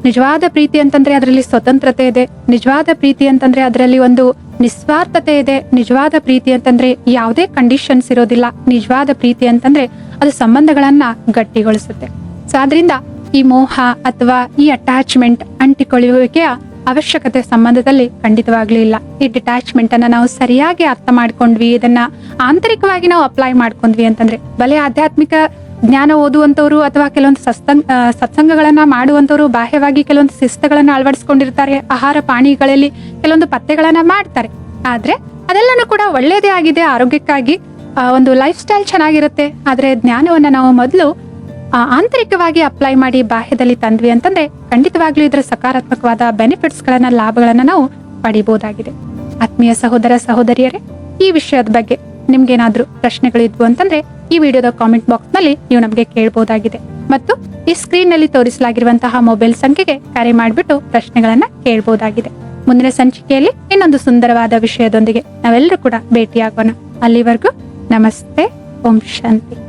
ನಿಜವಾದ ಪ್ರೀತಿ ಅಂತಂದ್ರೆ ಅದರಲ್ಲಿ ಸ್ವತಂತ್ರತೆ ಇದೆ, ನಿಜವಾದ ಪ್ರೀತಿ ಅಂತಂದ್ರೆ ಅದರಲ್ಲಿ ಒಂದು ನಿಸ್ವಾರ್ಥತೆ ಇದೆ, ನಿಜವಾದ ಪ್ರೀತಿ ಅಂತಂದ್ರೆ ಯಾವುದೇ ಕಂಡೀಷನ್ಸ್ ಇರೋದಿಲ್ಲ, ನಿಜವಾದ ಪ್ರೀತಿ ಅಂತಂದ್ರೆ ಅದು ಸಂಬಂಧಗಳನ್ನ ಗಟ್ಟಿಗೊಳಿಸುತ್ತೆ. ಸೊ ಆದ್ರಿಂದ ಈ ಮೋಹ ಅಥವಾ ಈ ಅಟ್ಯಾಚ್ಮೆಂಟ್, ಅಂಟಿಕೊಳ್ಳುವಿಕೆಯ ಅವಶ್ಯಕತೆ ಸಂಬಂಧದಲ್ಲಿ ಖಂಡಿತವಾಗ್ಲೂ ಇಲ್ಲ. ಈ ಡಿಟ್ಯಾಚ್ಮೆಂಟ್ ಅನ್ನ ನಾವು ಸರಿಯಾಗಿ ಅರ್ಥ ಮಾಡ್ಕೊಂಡ್ವಿ, ಇದನ್ನ ಆಂತರಿಕವಾಗಿ ನಾವು ಅಪ್ಲೈ ಮಾಡ್ಕೊಂಡ್ವಿ ಅಂತಂದ್ರೆ, ಬಲೆ ಆಧ್ಯಾತ್ಮಿಕ ಜ್ಞಾನ ಓದುವಂತವ್ರು ಅಥವಾ ಕೆಲವೊಂದು ಸತ್ಸಂಗಗಳನ್ನ ಮಾಡುವಂತವ್ರು ಬಾಹ್ಯವಾಗಿ ಕೆಲವೊಂದು ಶಿಸ್ತುಗಳನ್ನ ಅಳವಡಿಸ್ಕೊಂಡಿರ್ತಾರೆ, ಆಹಾರ ಪಾನೀಯಗಳಲ್ಲಿ ಕೆಲವೊಂದು ಪಥ್ಯಗಳನ್ನ ಮಾಡ್ತಾರೆ, ಆದ್ರೆ ಅದೆಲ್ಲನೂ ಕೂಡ ಒಳ್ಳೇದೇ ಆಗಿದೆ, ಆರೋಗ್ಯಕ್ಕಾಗಿ ಒಂದು ಲೈಫ್ ಸ್ಟೈಲ್ ಚೆನ್ನಾಗಿರುತ್ತೆ. ಆದ್ರೆ ಜ್ಞಾನವನ್ನ ನಾವು ಮೊದಲು ಆಂತರಿಕವಾಗಿ ಅಪ್ಲೈ ಮಾಡಿ ಬಾಹ್ಯದಲ್ಲಿ ತಂದ್ವಿ ಅಂತಂದ್ರೆ ಖಂಡಿತವಾಗ್ಲೂ ಇದರ ಸಕಾರಾತ್ಮಕವಾದ ಬೆನಿಫಿಟ್ಸ್ ಗಳನ್ನ, ಲಾಭಗಳನ್ನ ನಾವು ಪಡಿಬಹುದಾಗಿದೆ. ಆತ್ಮೀಯ ಸಹೋದರ ಸಹೋದರಿಯರೇ, ಈ ವಿಷಯದ ಬಗ್ಗೆ ನಿಮ್ಗೇನಾದ್ರೂ ಪ್ರಶ್ನೆಗಳಿದ್ವು ಅಂತಂದ್ರೆ ಈ ವಿಡಿಯೋದ ಕಾಮೆಂಟ್ ಬಾಕ್ಸ್ ನಲ್ಲಿ ನೀವು ನಮಗೆ ಕೇಳಬಹುದಾಗಿದೆ, ಮತ್ತು ಈ ಸ್ಕ್ರೀನ್ ನಲ್ಲಿ ತೋರಿಸಲಾಗಿರುವಂತಹ ಮೊಬೈಲ್ ಸಂಖ್ಯೆಗೆ ಕರೆ ಮಾಡಿಬಿಟ್ಟು ಪ್ರಶ್ನೆಗಳನ್ನ ಕೇಳಬಹುದಾಗಿದೆ. ಮುಂದಿನ ಸಂಚಿಕೆಯಲ್ಲಿ ಇನ್ನೊಂದು ಸುಂದರವಾದ ವಿಷಯದೊಂದಿಗೆ ನಾವೆಲ್ಲರೂ ಕೂಡ ಭೇಟಿಯಾಗೋಣ. ಅಲ್ಲಿವರೆಗೂ ನಮಸ್ತೆ. ಓಂ ಶಾಂತಿ.